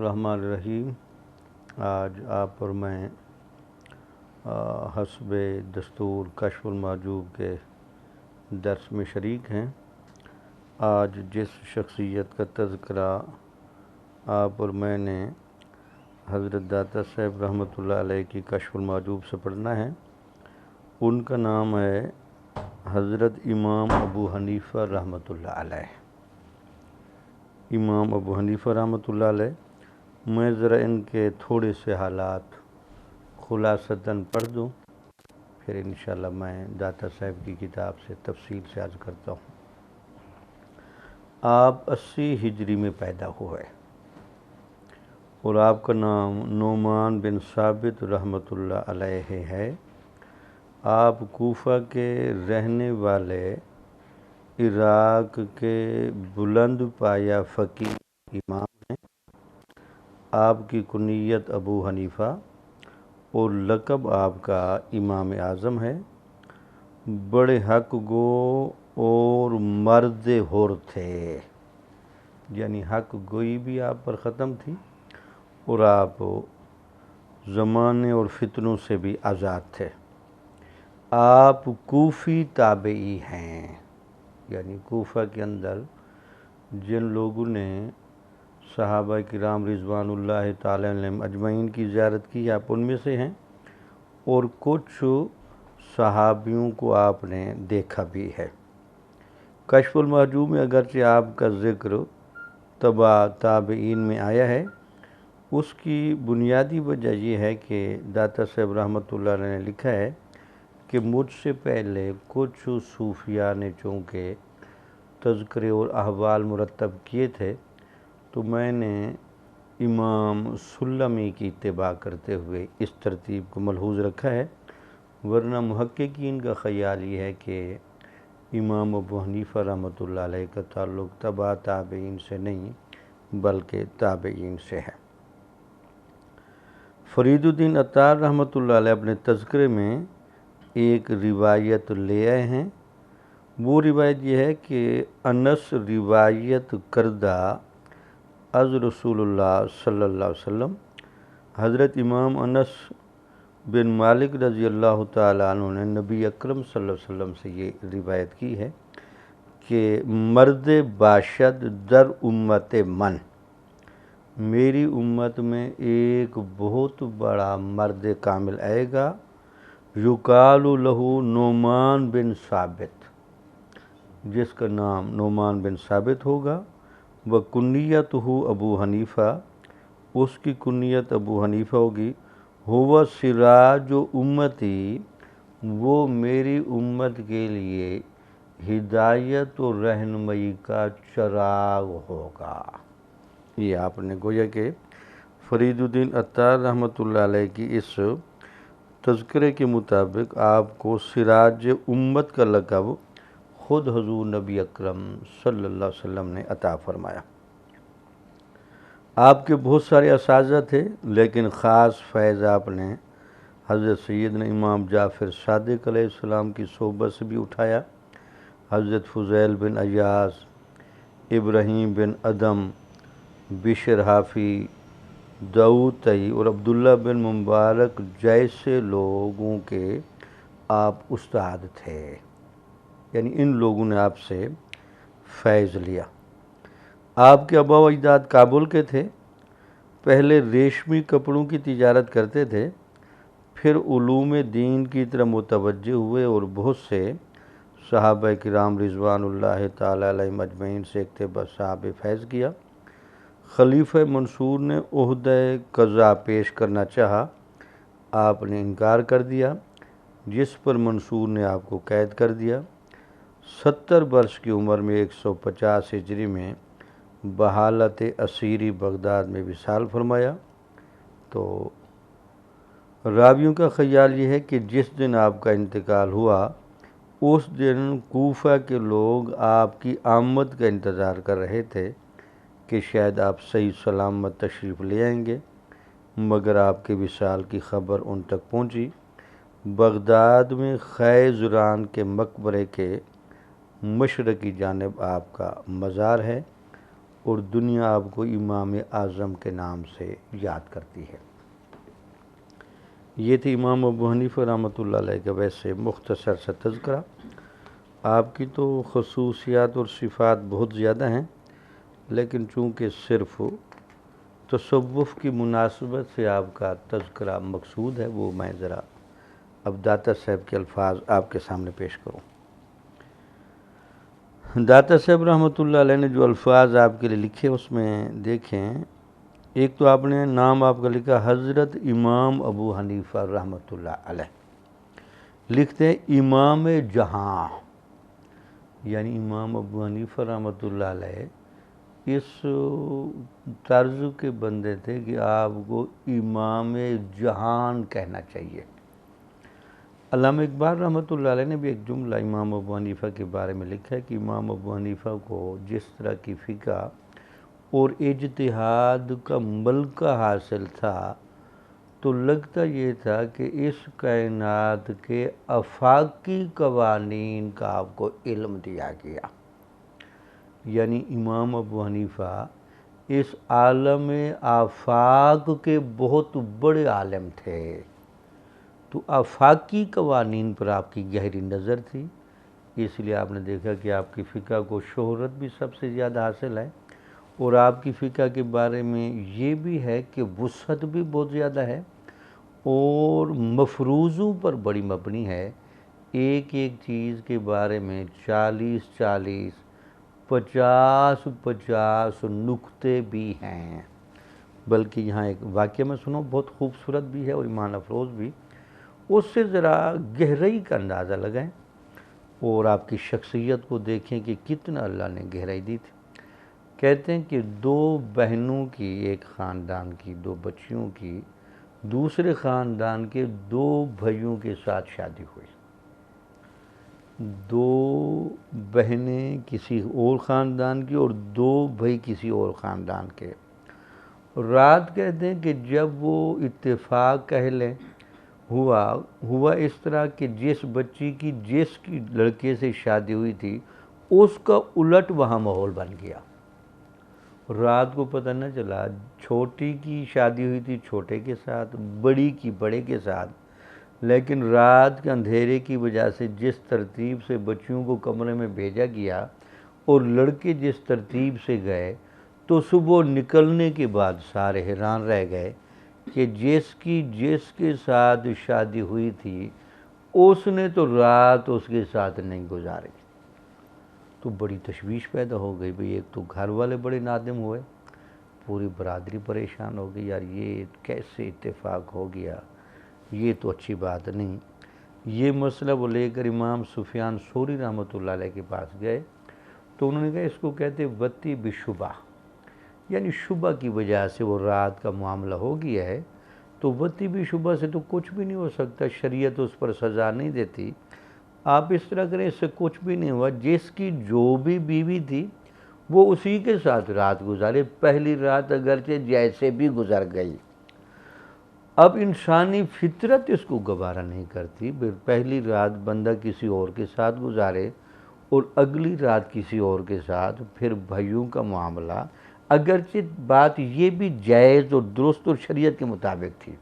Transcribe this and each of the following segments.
الرحمن الرحیم۔ آج آپ اور میں حسب دستور کشف المحجوب کے درس میں شریک ہیں۔ آج جس شخصیت کا تذکرہ آپ اور میں نے حضرت داتا صاحب رحمۃ اللہ علیہ کی کشف المحجوب سے پڑھنا ہے، ان کا نام ہے حضرت امام ابو حنیفہ رحمۃ اللہ علیہ۔ امام ابو حنیفہ رحمۃ اللہ علیہ، میں ذرا ان کے تھوڑے سے حالات خلاصتاً پڑھ دوں، پھر انشاءاللہ میں داتا صاحب کی کتاب سے تفصیل سے عرض کرتا ہوں۔ آپ 80 ہجری میں پیدا ہوئے اور آپ کا نام نعمان بن ثابت رحمۃ اللہ علیہ ہے۔ آپ کوفہ کے رہنے والے عراق کے بلند پایہ فقیہ امام ہیں۔ آپ کی کنیت ابو حنیفہ اور لقب آپ کا امام اعظم ہے۔ بڑے حق گو اور مرد حر تھے، یعنی حق گوئی بھی آپ پر ختم تھی اور آپ زمانے اور فتنوں سے بھی آزاد تھے۔ آپ کوفی تابعی ہیں، یعنی کوفہ کے اندر جن لوگوں نے صحابہ کرام رضوان اللہ تعالی علیہم اجمعین کی زیارت کی، آپ ان میں سے ہیں، اور کچھ صحابیوں کو آپ نے دیکھا بھی ہے۔ کشف المحجوب میں اگرچہ آپ کا ذکر تبع تابعین میں آیا ہے، اس کی بنیادی وجہ یہ ہے کہ داتا صاحب رحمۃ اللہ علیہ نے لکھا ہے کہ مجھ سے پہلے کچھ صوفیاء نے چونکہ تذکرے اور احوال مرتب کیے تھے، تو میں نے امام سلمی کی اتباع کرتے ہوئے اس ترتیب کو ملحوظ رکھا ہے، ورنہ محققین کا خیال یہ ہے کہ امام ابو حنیفہ رحمۃ اللہ علیہ کا تعلق تبع تابعین سے نہیں بلکہ تابعین سے ہے۔ فرید الدین عطار رحمۃ اللہ علیہ اپنے تذکرے میں ایک روایت لے آئے ہیں۔ وہ روایت یہ ہے کہ انس روایت کردہ از رسول اللہ صلی اللہ علیہ وسلم، حضرت امام انس بن مالک رضی اللہ تعالیٰ عنہ نے نبی اکرم صلی اللہ علیہ وسلم سے یہ روایت کی ہے کہ مرد باشد در امت من، میری امت میں ایک بہت بڑا مرد کامل آئے گا، یقال لہو نعمان بن ثابت، جس کا نام نعمان بن ثابت ہوگا، وکنیتہ ابو حنیفہ، اس کی کنیت ابو حنیفہ ہوگی، ہوا سراج امتی، وہ میری امت کے لیے ہدایت و رہنمائی کا چراغ ہوگا۔ یہ آپ نے گویا کہ فرید الدین عطار رحمۃ اللہ علیہ کی اس تذکرے کے مطابق آپ کو سراج امت کا لقب خود حضور نبی اکرم صلی اللہ علیہ وسلم نے عطا فرمایا۔ آپ کے بہت سارے اساتذہ تھے، لیکن خاص فیض آپ نے حضرت سیدنا امام جعفر صادق علیہ السلام کی صحبت سے بھی اٹھایا۔ حضرت فضیل بن ایاز، ابراہیم بن ادم، بشر حافی، داؤد طئی اور عبداللہ بن مبارک جیسے لوگوں کے آپ استاد تھے، یعنی ان لوگوں نے آپ سے فیض لیا۔ آپ کے آبا و اجداد کابل کے تھے، پہلے ریشمی کپڑوں کی تجارت کرتے تھے، پھر علوم دین کی طرف متوجہ ہوئے اور بہت سے صحابہ کرام رضوان اللہ تعالی علیہم اجمعین سے اقتباس فیض کیا۔ خلیفہ منصور نے عہدہ قضا پیش کرنا چاہا، آپ نے انکار کر دیا، جس پر منصور نے آپ کو قید کر دیا۔ 70 برس کی عمر میں 150 ہجری میں بحالت اسیری بغداد میں وصال فرمایا۔ تو راویوں کا خیال یہ ہے کہ جس دن آپ کا انتقال ہوا، اس دن کوفہ کے لوگ آپ کی آمد کا انتظار کر رہے تھے کہ شاید آپ صحیح سلامت تشریف لے آئیں گے، مگر آپ کے وصال کی خبر ان تک پہنچی۔ بغداد میں خیزران کے مقبرے کے مشرقی جانب آپ کا مزار ہے، اور دنیا آپ کو امام اعظم کے نام سے یاد کرتی ہے۔ یہ تھی امام ابو حنیفہ رحمۃ اللہ علیہ کا ویسے مختصر سا تذکرہ۔ آپ کی تو خصوصیات اور صفات بہت زیادہ ہیں، لیکن چونکہ صرف تصوف کی مناسبت سے آپ کا تذکرہ مقصود ہے، وہ میں ذرا اب داتا صاحب کے الفاظ آپ کے سامنے پیش کروں۔ داتا صاحب رحمۃ اللہ علیہ نے جو الفاظ آپ کے لیے لکھے اس میں دیکھیں، ایک تو آپ نے نام آپ کا لکھا حضرت امام ابو حنیفہ رحمۃ اللہ علیہ، لکھتے ہیں امام جہاں، یعنی امام ابو حنیفہ رحمۃ اللہ علیہ اس طرز کے بندے تھے کہ آپ کو امام جہان کہنا چاہیے۔ علامہ اقبال رحمۃ اللہ علیہ نے بھی ایک جملہ امام ابو حنیفہ کے بارے میں لکھا ہے کہ امام ابو حنیفہ کو جس طرح کی فقہ اور اجتہاد کا ملکہ حاصل تھا، تو لگتا یہ تھا کہ اس کائنات کے آفاقی قوانین کا آپ کو علم دیا گیا۔ یعنی امام ابو حنیفہ اس عالم آفاق کے بہت بڑے عالم تھے، تو آفاقی قوانین پر آپ کی گہری نظر تھی، اس لیے آپ نے دیکھا کہ آپ کی فقہ کو شہرت بھی سب سے زیادہ حاصل ہے، اور آپ کی فقہ کے بارے میں یہ بھی ہے کہ وسعت بھی بہت زیادہ ہے اور مفروضوں پر بڑی مبنی ہے۔ ایک ایک چیز کے بارے میں 40 50 نکتے بھی ہیں۔ بلکہ یہاں ایک واقعہ میں سنوں، بہت خوبصورت بھی ہے اور ایمان افروز بھی، اس سے ذرا گہرائی کا اندازہ لگائیں اور آپ کی شخصیت کو دیکھیں کہ کتنا اللہ نے گہرائی دی تھی۔ کہتے ہیں کہ 2 بہنوں کی، ایک خاندان کی 2 بچیوں کی دوسرے خاندان کے 2 بھائیوں کے ساتھ شادی ہوئی۔ 2 بہنیں کسی اور خاندان کی اور 2 بھائی کسی اور خاندان کے۔ رات کہتے ہیں کہ جب وہ اتفاق کہہ لیں ہوا اس طرح کہ جس بچی کی جس کی لڑکے سے شادی ہوئی تھی اس کا الٹ وہاں ماحول بن گیا۔ رات کو پتہ نہ چلا، چھوٹی کی شادی ہوئی تھی چھوٹے کے ساتھ، بڑی کی بڑے کے ساتھ، لیکن رات کے اندھیرے کی وجہ سے جس ترتیب سے بچیوں کو کمرے میں بھیجا گیا اور لڑکے جس ترتیب سے گئے، تو صبح نکلنے کے بعد سارے حیران رہ گئے کہ جس کی جس کے ساتھ شادی ہوئی تھی اس نے تو رات اس کے ساتھ نہیں گزاری۔ تو بڑی تشویش پیدا ہو گئی، بھئی ایک تو گھر والے بڑے نادم ہوئے، پوری برادری پریشان ہو گئی، یار یہ کیسے اتفاق ہو گیا، یہ تو اچھی بات نہیں۔ یہ مسئلہ وہ لے کر امام سفیان ثوری رحمۃ اللہ علیہ کے پاس گئے، تو انہوں نے کہا اس کو کہتے وتی بشبہ، یعنی شبہ کی وجہ سے وہ رات کا معاملہ ہو گیا ہے، تو وتی بشبہ سے تو کچھ بھی نہیں ہو سکتا، شریعت اس پر سزا نہیں دیتی، آپ اس طرح کریں، اس سے کچھ بھی نہیں ہوا، جس کی جو بھی بیوی تھی وہ اسی کے ساتھ رات گزارے، پہلی رات اگرچہ جیسے بھی گزر گئی۔ اب انسانی فطرت اس کو گوارا نہیں کرتی، پہلی رات بندہ کسی اور کے ساتھ گزارے اور اگلی رات کسی اور کے ساتھ، پھر بھائیوں کا معاملہ، اگرچہ بات یہ بھی جائز اور درست اور شریعت کے مطابق تھی۔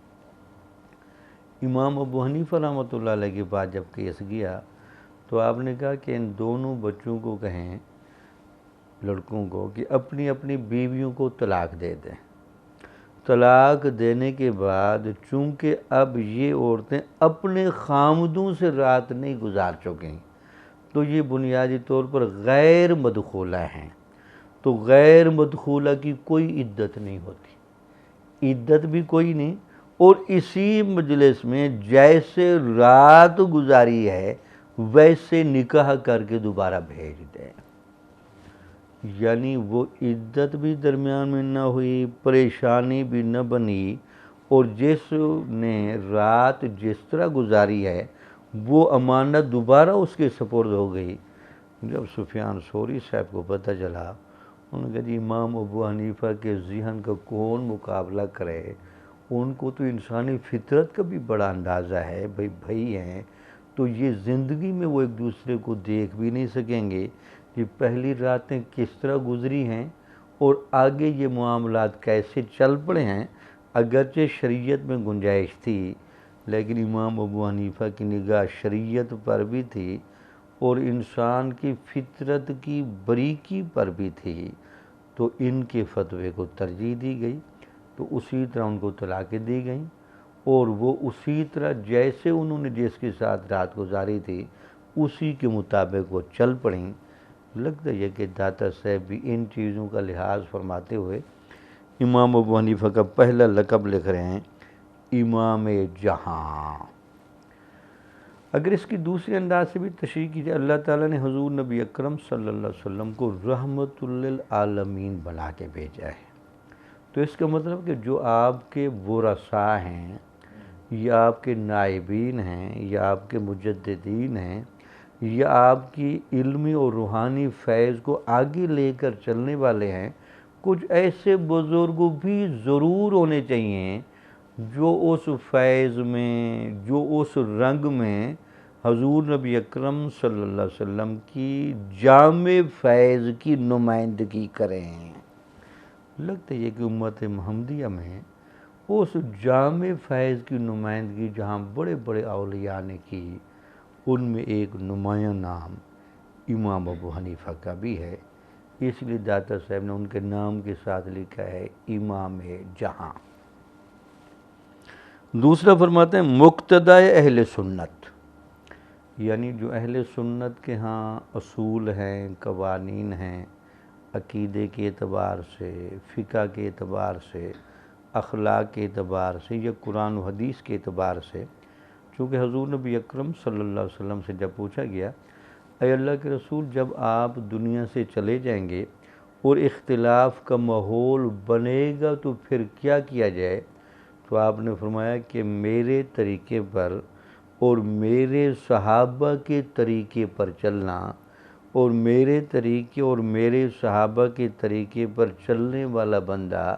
امام ابو حنیفہ رحمۃ اللہ علیہ کے بعد جب کیس گیا تو آپ نے کہا کہ ان دونوں بچوں کو کہیں، لڑکوں کو، کہ اپنی اپنی بیویوں کو طلاق دے دیں۔ طلاق دینے کے بعد چونکہ اب یہ عورتیں اپنے خامدوں سے رات نہیں گزار چکیں، تو یہ بنیادی طور پر غیر مدخولہ ہیں، تو غیر مدخولہ کی کوئی عدت نہیں ہوتی، عدت بھی کوئی نہیں، اور اسی مجلس میں جیسے رات گزاری ہے ویسے نکاح کر کے دوبارہ بھیج دیں، یعنی وہ عدت بھی درمیان میں نہ ہوئی، پریشانی بھی نہ بنی، اور جس نے رات جس طرح گزاری ہے وہ امانت دوبارہ اس کے سپرد ہو گئی۔ جب سفیان ثوری صاحب کو پتہ چلا، انہوں نے کہا جی امام ابو حنیفہ کے ذہن کا کون مقابلہ کرے، ان کو تو انسانی فطرت کا بھی بڑا اندازہ ہے، بھائی ہیں تو یہ زندگی میں وہ ایک دوسرے کو دیکھ بھی نہیں سکیں گے کہ پہلی راتیں کس طرح گزری ہیں اور آگے یہ معاملات کیسے چل پڑے ہیں، اگرچہ شریعت میں گنجائش تھی لیکن امام ابو حنیفہ کی نگاہ شریعت پر بھی تھی اور انسان کی فطرت کی باریکی پر بھی تھی، تو ان کے فتوے کو ترجیح دی گئی، تو اسی طرح ان کو طلاقیں دی گئیں، اور وہ اسی طرح جیسے انہوں نے جس کے ساتھ رات گزاری تھی اسی کے مطابق وہ چل پڑیں۔ لگتا ہے کہ داتا صاحب بھی ان چیزوں کا لحاظ فرماتے ہوئے امام ابو حنیفہ کا پہلا لقب لکھ رہے ہیں امام جہاں۔ اگر اس کی دوسری انداز سے بھی تشریح کی جائے، اللہ تعالیٰ نے حضور نبی اکرم صلی اللہ علیہ وسلم کو رحمت للعالمین بنا کے بھیجا ہے، تو اس کا مطلب کہ جو آپ کے ورثاء ہیں یا آپ کے نائبین ہیں یا آپ کے مجددین ہیں یا آپ کی علمی اور روحانی فیض کو آگے لے کر چلنے والے ہیں، کچھ ایسے بزرگ بھی ضرور ہونے چاہیے جو اس فیض میں، جو اس رنگ میں حضور نبی اکرم صلی اللہ علیہ وسلم کی جامع فیض کی نمائندگی کریں۔ لگتا ہے کہ امت محمدیہ میں اس جامع فیض کی نمائندگی جہاں بڑے بڑے اولیاء نے کی، ان میں ایک نمایاں نام امام ابو حنیفہ کا بھی ہے، اس لیے داتا صاحب نے ان کے نام کے ساتھ لکھا ہے امام جہاں۔ دوسرا فرماتے ہیں مقتدی اہل سنت، یعنی جو اہل سنت کے ہاں اصول ہیں، قوانین ہیں، عقیدے کے اعتبار سے، فقہ کے اعتبار سے، اخلاق کے اعتبار سے یا قرآن و حدیث کے اعتبار سے، چونکہ حضور نبی اکرم صلی اللہ علیہ وسلم سے جب پوچھا گیا اے اللہ کے رسول جب آپ دنیا سے چلے جائیں گے اور اختلاف کا ماحول بنے گا تو پھر کیا کیا جائے، تو آپ نے فرمایا کہ میرے طریقے پر اور میرے صحابہ کے طریقے پر چلنا، اور میرے طریقے اور میرے صحابہ کے طریقے پر چلنے والا بندہ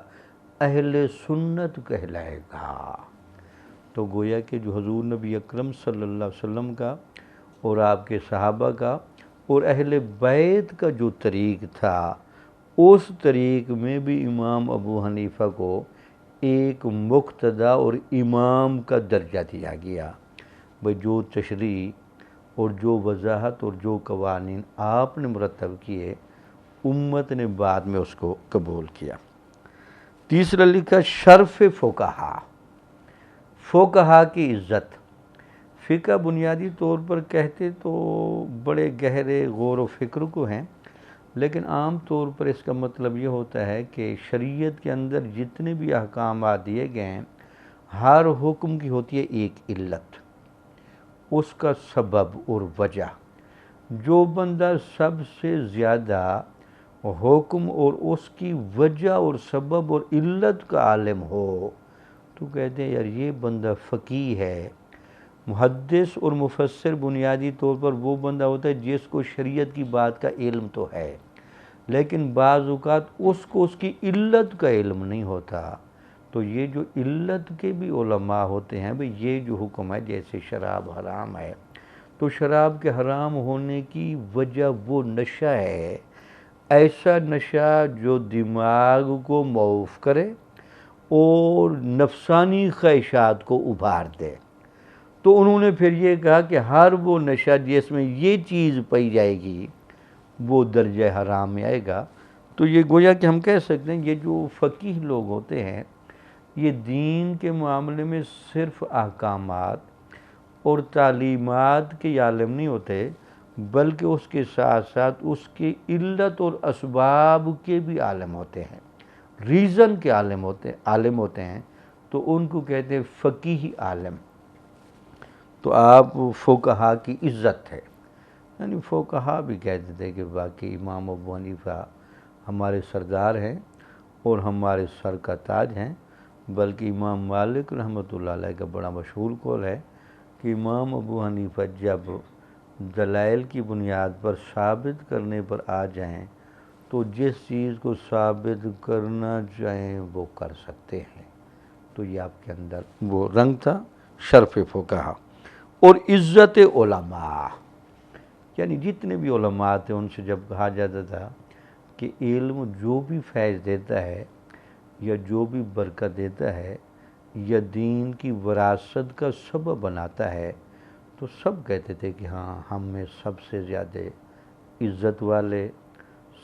اہل سنت کہلائے گا۔ تو گویا کہ جو حضور نبی اکرم صلی اللہ علیہ وسلم کا اور آپ کے صحابہ کا اور اہل بیت کا جو طریق تھا، اس طریق میں بھی امام ابو حنیفہ کو ایک مقتدی اور امام کا درجہ دیا گیا۔ بھئی جو تشریح اور جو وضاحت اور جو قوانین آپ نے مرتب کیے، امت نے بعد میں اس کو قبول کیا۔ تیسرا لکھا شرف فقہا، فقہا کی عزت۔ فقہ بنیادی طور پر کہتے تو بڑے گہرے غور و فکر کو ہیں، لیکن عام طور پر اس کا مطلب یہ ہوتا ہے کہ شریعت کے اندر جتنے بھی احکامات دیے گئے ہیں، ہر حکم کی ہوتی ہے ایک علت، اس کا سبب اور وجہ۔ جو بندہ سب سے زیادہ حکم اور اس کی وجہ اور سبب اور علت کا عالم ہو تو کہتے ہیں یار یہ بندہ فقیہ ہے۔ محدث اور مفسر بنیادی طور پر وہ بندہ ہوتا ہے جس کو شریعت کی بات کا علم تو ہے، لیکن بعض اوقات اس کو اس کی علت کا علم نہیں ہوتا، تو یہ جو علت کے بھی علماء ہوتے ہیں، بھئی یہ جو حکم ہے جیسے شراب حرام ہے، تو شراب کے حرام ہونے کی وجہ وہ نشہ ہے، ایسا نشہ جو دماغ کو معوف کرے اور نفسانی خواہشات کو ابھار دے۔ تو انہوں نے پھر یہ کہا کہ ہر وہ نشہ جس میں یہ چیز پائی جائے گی وہ درجہ حرام میں آئے گا۔ تو یہ گویا کہ ہم کہہ سکتے ہیں یہ جو فقیہ لوگ ہوتے ہیں یہ دین کے معاملے میں صرف احکامات اور تعلیمات کے عالم نہیں ہوتے، بلکہ اس کے ساتھ ساتھ اس کی علت اور اسباب کے بھی عالم ہوتے ہیں، ریزن کے عالم ہوتے ہیں، تو ان کو کہتے ہیں فقیہ عالم۔ تو آپ فقہا کی عزت ہے، یعنی فقہا بھی کہتے تھے کہ باقی امام ابو حنیفہ ہمارے سردار ہیں اور ہمارے سر کا تاج ہیں، بلکہ امام مالک رحمۃ اللہ علیہ کا بڑا مشہور قول ہے کہ امام ابو حنیفہ جب دلائل کی بنیاد پر ثابت کرنے پر آ جائیں تو جس چیز کو ثابت کرنا چاہیں وہ کر سکتے ہیں۔ تو یہ آپ کے اندر وہ رنگ تھا شرف فقہا اور عزت علماء، یعنی جتنے بھی علماء تھے ان سے جب کہا جاتا تھا کہ علم جو بھی فیض دیتا ہے یا جو بھی برکت دیتا ہے یا دین کی وراثت کا سبب بناتا ہے تو سب کہتے تھے کہ ہاں ہم میں سب سے زیادہ عزت والے،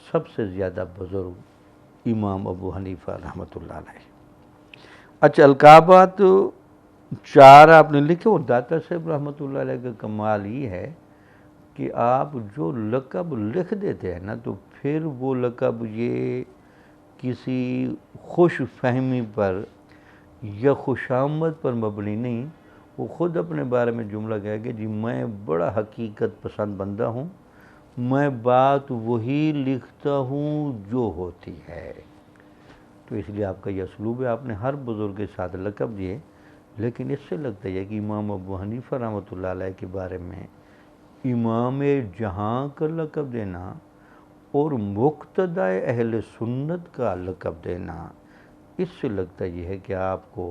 سب سے زیادہ بزرگ امام ابو حنیفہ رحمۃ اللہ علیہ۔ اچھا، القابات 4 آپ نے لکھے، اور داتا صاحب رحمۃ اللہ علیہ کا کمال یہ ہے کہ آپ جو لقب لکھ دیتے ہیں نا تو پھر وہ لقب یہ کسی خوش فہمی پر یا خوش آمد پر مبنی نہیں، وہ خود اپنے بارے میں جملہ کہہ کہ جی میں بڑا حقیقت پسند بندہ ہوں، میں بات وہی لکھتا ہوں جو ہوتی ہے۔ تو اس لیے آپ کا یہ اسلوب ہے، آپ نے ہر بزرگ کے ساتھ لقب دیے، لیکن اس سے لگتا ہے کہ امام ابو حنیفہ رحمۃ اللہ علیہ کے بارے میں امام جہاں کا لقب دینا اور مقتدی اہل سنت کا لقب دینا، اس سے لگتا یہ ہے کہ آپ کو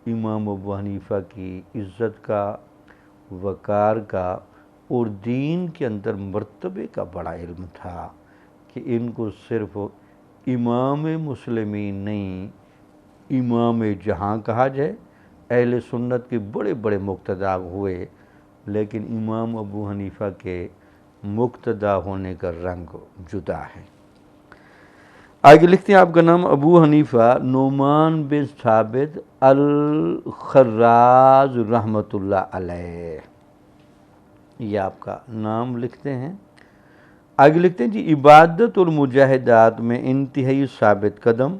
امام ابو حنیفہ کی عزت کا، وقار کا اور دین کے اندر مرتبے کا بڑا علم تھا کہ ان کو صرف امام مسلمین نہیں، امام جہاں کہا جائے۔ اہل سنت کے بڑے بڑے مقتدی ہوئے، لیکن امام ابو حنیفہ کے مقتدی ہونے کا رنگ جدا ہے۔ آگے لکھتے ہیں آپ کا نام ابو حنیفہ نعمان بن ثابت الخراز رحمۃ اللہ علیہ، یہ آپ کا نام لکھتے ہیں۔ آگے لکھتے ہیں جی عبادت اور مجاہدات میں انتہائی ثابت قدم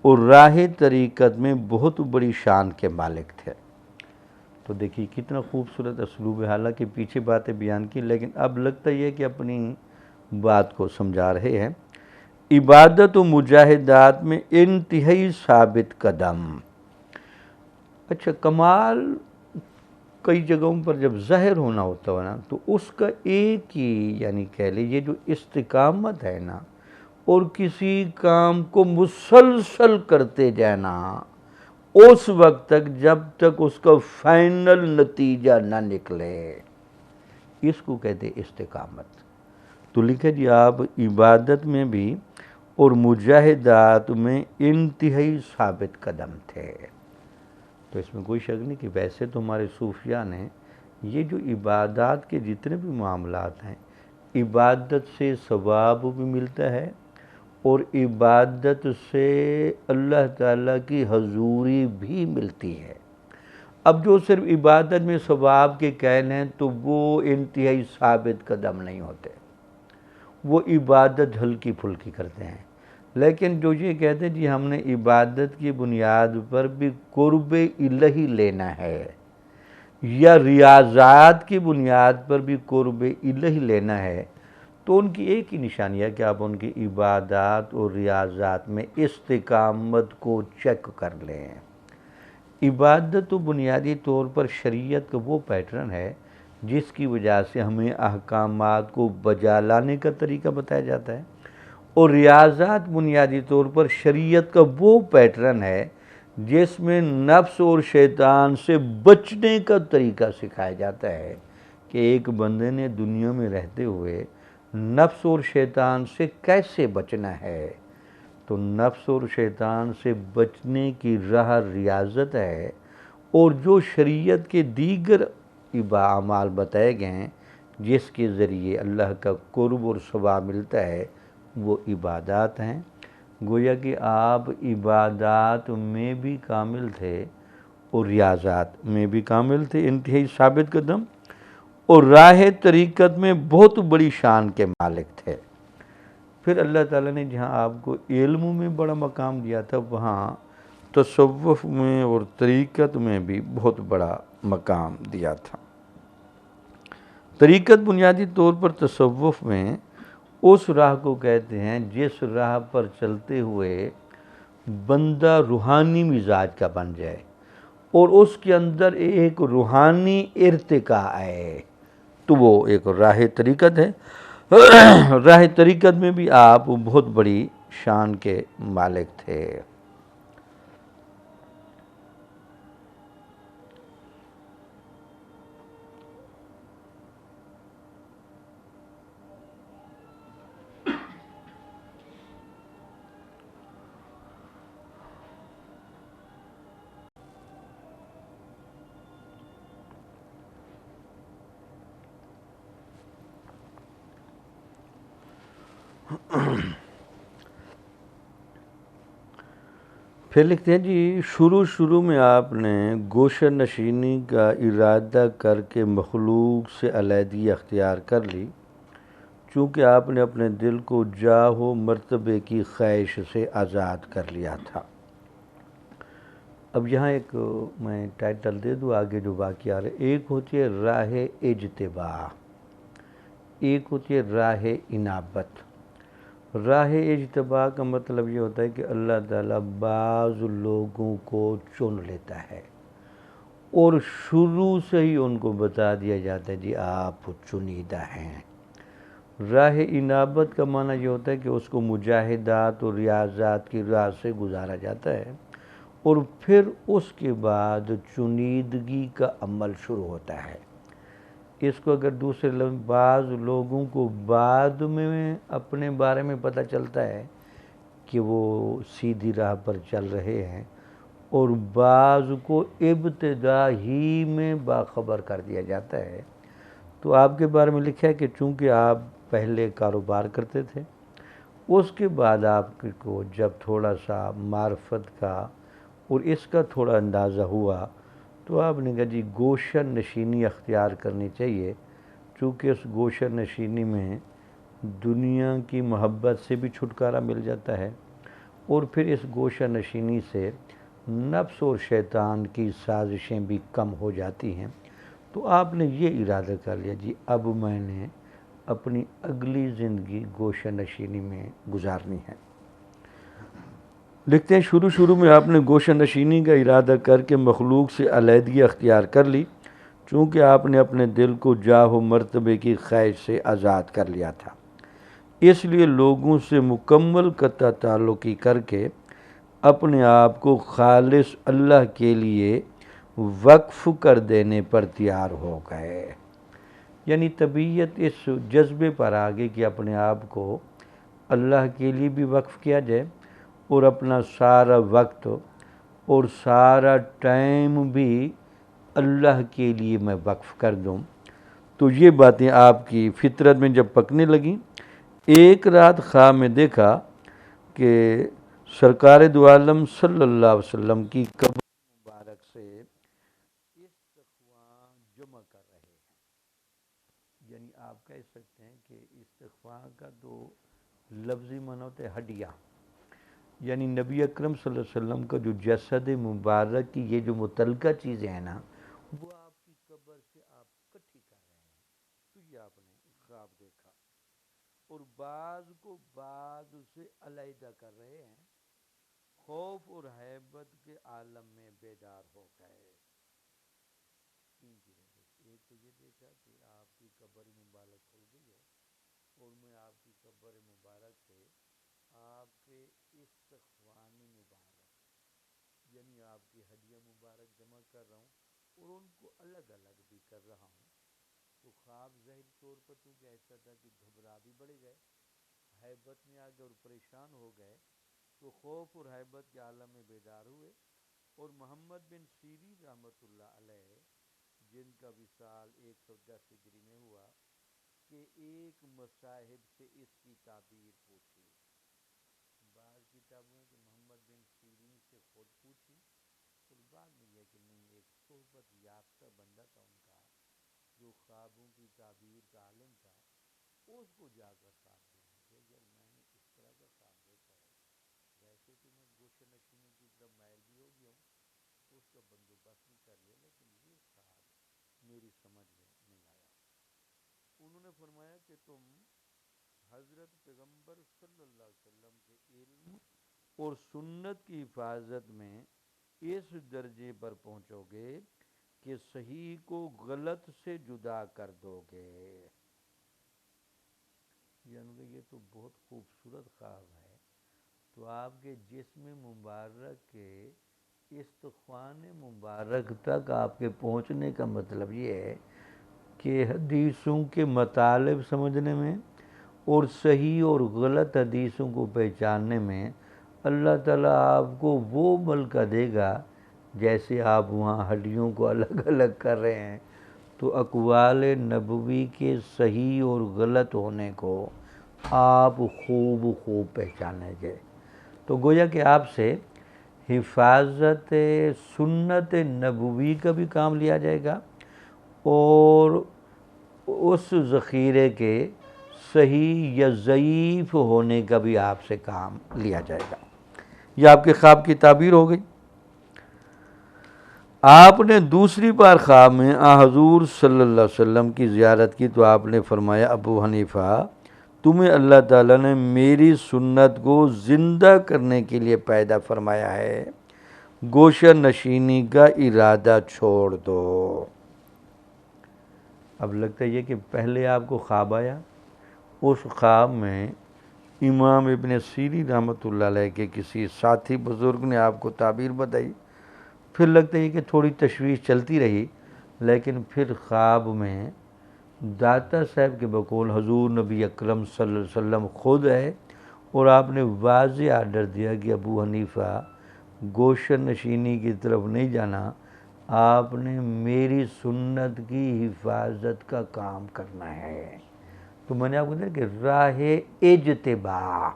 اور راہ طریقت میں بہت بڑی شان کے مالک تھے۔ تو دیکھیے کتنا خوبصورت اسلوب ہے، حالانکہ پیچھے باتیں بیان کی لیکن اب لگتا یہ ہے کہ اپنی بات کو سمجھا رہے ہیں۔ عبادت و مجاہدات میں انتہائی ثابت قدم۔ اچھا، کمال کئی جگہوں پر جب ظاہر ہونا ہوتا ہے نا تو اس کا ایک ہی یعنی کہہ لیجیے جو استقامت ہے نا، اور کسی کام کو مسلسل کرتے جانا اس وقت تک جب تک اس کا فائنل نتیجہ نہ نکلے، اس کو کہتے استقامت۔ تو لکھے جی آپ عبادت میں بھی اور مجاہدات میں انتہائی ثابت قدم تھے۔ تو اس میں کوئی شک نہیں کہ ویسے تو ہمارے صوفیاء نے یہ جو عبادات کے جتنے بھی معاملات ہیں، عبادت سے ثواب بھی ملتا ہے اور عبادت سے اللہ تعالیٰ کی حضوری بھی ملتی ہے۔ اب جو صرف عبادت میں ثواب کے قائل ہیں تو وہ انتہائی ثابت قدم نہیں ہوتے، وہ عبادت ہلکی پھلکی کرتے ہیں۔ لیکن جو یہ کہتے ہیں جی ہم نے عبادت کی بنیاد پر بھی قرب الہی لینا ہے یا ریاضات کی بنیاد پر بھی قرب الہی لینا ہے، تو ان کی ایک ہی نشانی ہے کہ آپ ان کی عبادات اور ریاضات میں استقامت کو چیک کر لیں۔ عبادت تو بنیادی طور پر شریعت کا وہ پیٹرن ہے جس کی وجہ سے ہمیں احکامات کو بجا لانے کا طریقہ بتایا جاتا ہے، اور ریاضات بنیادی طور پر شریعت کا وہ پیٹرن ہے جس میں نفس اور شیطان سے بچنے کا طریقہ سکھایا جاتا ہے کہ ایک بندے نے دنیا میں رہتے ہوئے نفس اور شیطان سے کیسے بچنا ہے۔ تو نفس اور شیطان سے بچنے کی راہ ریاضت ہے، اور جو شریعت کے دیگر اعمال بتائے گئے ہیں جس کے ذریعے اللہ کا قرب اور ثواب ملتا ہے وہ عبادات ہیں۔ گویا کہ آپ عبادات میں بھی کامل تھے اور ریاضات میں بھی کامل تھے، انتہائی ثابت قدم اور راہ طریقت میں بہت بڑی شان کے مالک تھے۔ پھر اللہ تعالیٰ نے جہاں آپ کو علم میں بڑا مقام دیا تھا، وہاں تصوف میں اور طریقت میں بھی بہت بڑا مقام دیا تھا۔ طریقت بنیادی طور پر تصوف میں اس راہ کو کہتے ہیں جس راہ پر چلتے ہوئے بندہ روحانی مزاج کا بن جائے اور اس کے اندر ایک روحانی ارتقاء آئے، تو وہ ایک راہ طریقت ہے۔ راہ طریقت میں بھی آپ بہت بڑی شان کے مالک تھے۔ پھر لکھتے ہیں جی شروع میں آپ نے گوشہ نشینی کا ارادہ کر کے مخلوق سے علیحدگی اختیار کر لی، چونکہ آپ نے اپنے دل کو جاہ و مرتبے کی خواہش سے آزاد کر لیا تھا۔ اب یہاں ایک میں ٹائٹل دے دوں، آگے جو باقی آ رہے، ایک ہوتی ہے راہ اجتباع، ایک ہوتی ہے راہ انابت۔ راہ اجتباع کا مطلب یہ ہوتا ہے کہ اللہ تعالیٰ بعض لوگوں کو چن لیتا ہے اور شروع سے ہی ان کو بتا دیا جاتا ہے جی آپ چنیدہ ہیں۔ راہ انابت کا معنی یہ ہوتا ہے کہ اس کو مجاہدات اور ریاضات کی راہ سے گزارا جاتا ہے اور پھر اس کے بعد چنیدگی کا عمل شروع ہوتا ہے۔ اس کو اگر دوسرے لفظ، بعض لوگوں کو بعد میں اپنے بارے میں پتہ چلتا ہے کہ وہ سیدھی راہ پر چل رہے ہیں، اور بعض کو ابتدا ہی میں باخبر کر دیا جاتا ہے۔ تو آپ کے بارے میں لکھا ہے کہ چونکہ آپ پہلے کاروبار کرتے تھے، اس کے بعد آپ کو جب تھوڑا سا معرفت کا اور اس کا تھوڑا اندازہ ہوا تو آپ نے کہا جی گوشہ نشینی اختیار کرنی چاہیے، چونکہ اس گوشہ نشینی میں دنیا کی محبت سے بھی چھٹکارا مل جاتا ہے، اور پھر اس گوشہ نشینی سے نفس اور شیطان کی سازشیں بھی کم ہو جاتی ہیں۔ تو آپ نے یہ ارادہ کر لیا جی اب میں نے اپنی اگلی زندگی گوشہ نشینی میں گزارنی ہے۔ لکھتے ہیں شروع میں آپ نے گوشہ نشینی کا ارادہ کر کے مخلوق سے علیحدگی اختیار کر لی، چونکہ آپ نے اپنے دل کو جاہ و مرتبے کی خواہش سے آزاد کر لیا تھا، اس لیے لوگوں سے مکمل قطع تعلقی کر کے اپنے آپ کو خالص اللہ کے لیے وقف کر دینے پر تیار ہو گئے۔ یعنی طبیعت اس جذبے پر آ گئی کہ اپنے آپ کو اللہ کے لیے بھی وقف کیا جائے اور اپنا سارا وقت اور سارا ٹائم بھی اللہ کے لیے میں وقف کر دوں۔ تو یہ باتیں آپ کی فطرت میں جب پکنے لگیں، ایک رات خواب میں دیکھا کہ سرکار دو عالم صلی اللہ علیہ وسلم کی قبر مبارک سے استغفار جمع کر رہے ہیں۔ یعنی آپ کہہ سکتے ہیں کہ استغفار کا تو لفظی معنی ہوتا ہے ہڈیاں، یعنی نبی اکرم صلی اللہ علیہ وسلم کا جو جسد مبارک کی یہ جو متعلقہ چیزیں ہیں نا، وہ آپ کی قبر سے آپ کٹھی کر رہے ہیں۔ تو یہ آپ نے خواب دیکھا اور بعض کو بعض سے علیحدہ کر رہے ہیں، خوف اور ہیبت کے عالم میں بیدار ہو گئے۔ تین چیزیں دیکھی، ایک تو یہ دیکھا کہ آپ کی قبر مبارک کھل گئی ہے اور میں آپ کی قبر مبارک سے آپ کے استخوان مبارک یعنی آپ کی ہڈیاں مبارک جمع کر رہا ہوں اور ان کو الگ الگ بھی کر رہا ہوں۔ تو خواب ظاہری طور پر چونکہ ایسا تھا کہ گھبرا بھی بڑھ گئے، ہیبت میں آ گئے اور پریشان ہو گئے، تو خوف اور ہیبت کے عالم میں بیدار ہوئے۔ اور محمد بن سیرین رحمۃ اللہ علیہ، جن کا وصال 110 ہجری میں ہوا، کہ ایک مصاحب سے اس کی تعبیر پوچھی۔ بعض کتابوں میں کہ محمد بن سیرین سے خود پوچھی، اور بعد میں یہ کہ نہیں، ایک صحبت یافتہ بندہ تھا ان کا جو خوابوں کی تعبیر کا عالم تھا، اس کو جا کر خواب دیا کہ یار میں نے اس طرح کا خواب دیکھا ہے، ویسے تو میں گوشہ نشینی کی طرف مائل بھی ہو گیا ہوں، اس کا بندوبست بھی کر لیا، لیکن یہ خواب میری سمجھ میں نہیں آیا۔ انہوں نے فرمایا کہ تم حضرت پیغمبر صلی اللہ علیہ وسلم کے علم اور سنت کی حفاظت میں اس درجے پر پہنچو گے کہ صحیح کو غلط سے جدا کر دو گے۔ یعنی یہ تو بہت خوبصورت خواب ہے۔ تو آپ کے جسم مبارک کے استخوان مبارک تک آپ کے پہنچنے کا مطلب یہ ہے کہ حدیثوں کے مطالب سمجھنے میں اور صحیح اور غلط حدیثوں کو پہچاننے میں اللہ تعالیٰ آپ کو وہ ملکہ دے گا، جیسے آپ وہاں ہڈیوں کو الگ الگ کر رہے ہیں تو اقوال نبوی کے صحیح اور غلط ہونے کو آپ خوب خوب پہچانیں گے۔ تو گویا کہ آپ سے حفاظت سنت نبوی کا بھی کام لیا جائے گا اور اس ذخیرے کے صحیح یا ضعیف ہونے کا بھی آپ سے کام لیا جائے گا۔ یہ آپ کے خواب کی تعبیر ہو گئی۔ آپ نے دوسری بار خواب میں حضور صلی اللہ علیہ وسلم کی زیارت کی تو آپ نے فرمایا ابو حنیفہ تمہیں اللہ تعالیٰ نے میری سنت کو زندہ کرنے کے لیے پیدا فرمایا ہے، گوشہ نشینی کا ارادہ چھوڑ دو۔ اب لگتا ہے یہ کہ پہلے آپ کو خواب آیا، اس خواب میں امام ابن سیرین رحمۃ اللہ علیہ کے کسی ساتھی بزرگ نے آپ کو تعبیر بتائی، پھر لگتا ہے کہ تھوڑی تشویش چلتی رہی، لیکن پھر خواب میں داتا صاحب کے بقول حضور نبی اکرم صلی اللہ علیہ وسلم خود ہے اور آپ نے واضح آرڈر دیا کہ ابو حنیفہ گوشہ نشینی کی طرف نہیں جانا، آپ نے میری سنت کی حفاظت کا کام کرنا ہے۔ تو میں نے آپ کو کہا کہ راہ اجتباع،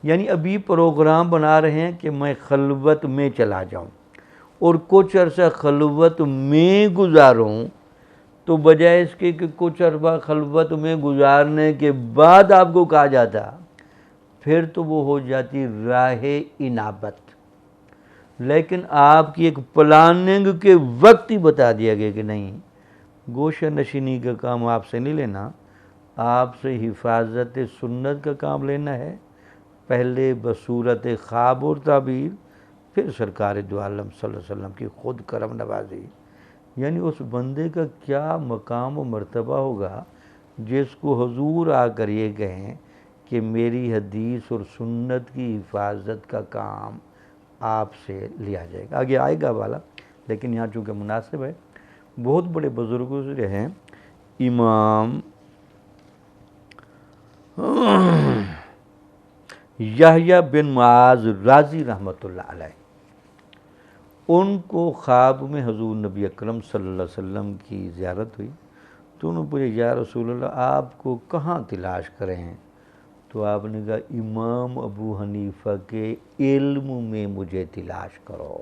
یعنی ابھی پروگرام بنا رہے ہیں کہ میں خلوت میں چلا جاؤں اور کچھ عرصہ خلوت میں گزاروں، تو بجائے اس کے کہ کچھ عرصہ خلوت میں گزارنے کے بعد آپ کو کہا جاتا، پھر تو وہ ہو جاتی راہ انابت۔ لیکن آپ کی ایک پلاننگ کے وقت ہی بتا دیا گیا کہ نہیں، گوشہ نشینی کا کام آپ سے نہیں لینا، آپ سے حفاظت سنت کا کام لینا ہے، پہلے بصورت خواب اور تعبیر، پھر سرکار دو عالم صلی اللہ علیہ وسلم کی خود کرم نوازی۔ یعنی اس بندے کا کیا مقام و مرتبہ ہوگا جس کو حضور آ کر یہ کہیں کہ میری حدیث اور سنت کی حفاظت کا کام آپ سے لیا جائے گا۔ آگے آئے گا والا، لیکن یہاں چونکہ مناسب ہے، بہت بڑے بزرگوں سے ہیں امام یحییٰ بن معاذ رازی رحمۃ اللہ علیہ، ان کو خواب میں حضور نبی اکرم صلی اللہ علیہ وسلم کی زیارت ہوئی تو انہوں نے پوچھا یا رسول اللہ آپ کو کہاں تلاش کریں؟ تو آپ نے کہا امام ابو حنیفہ کے علم میں مجھے تلاش کرو،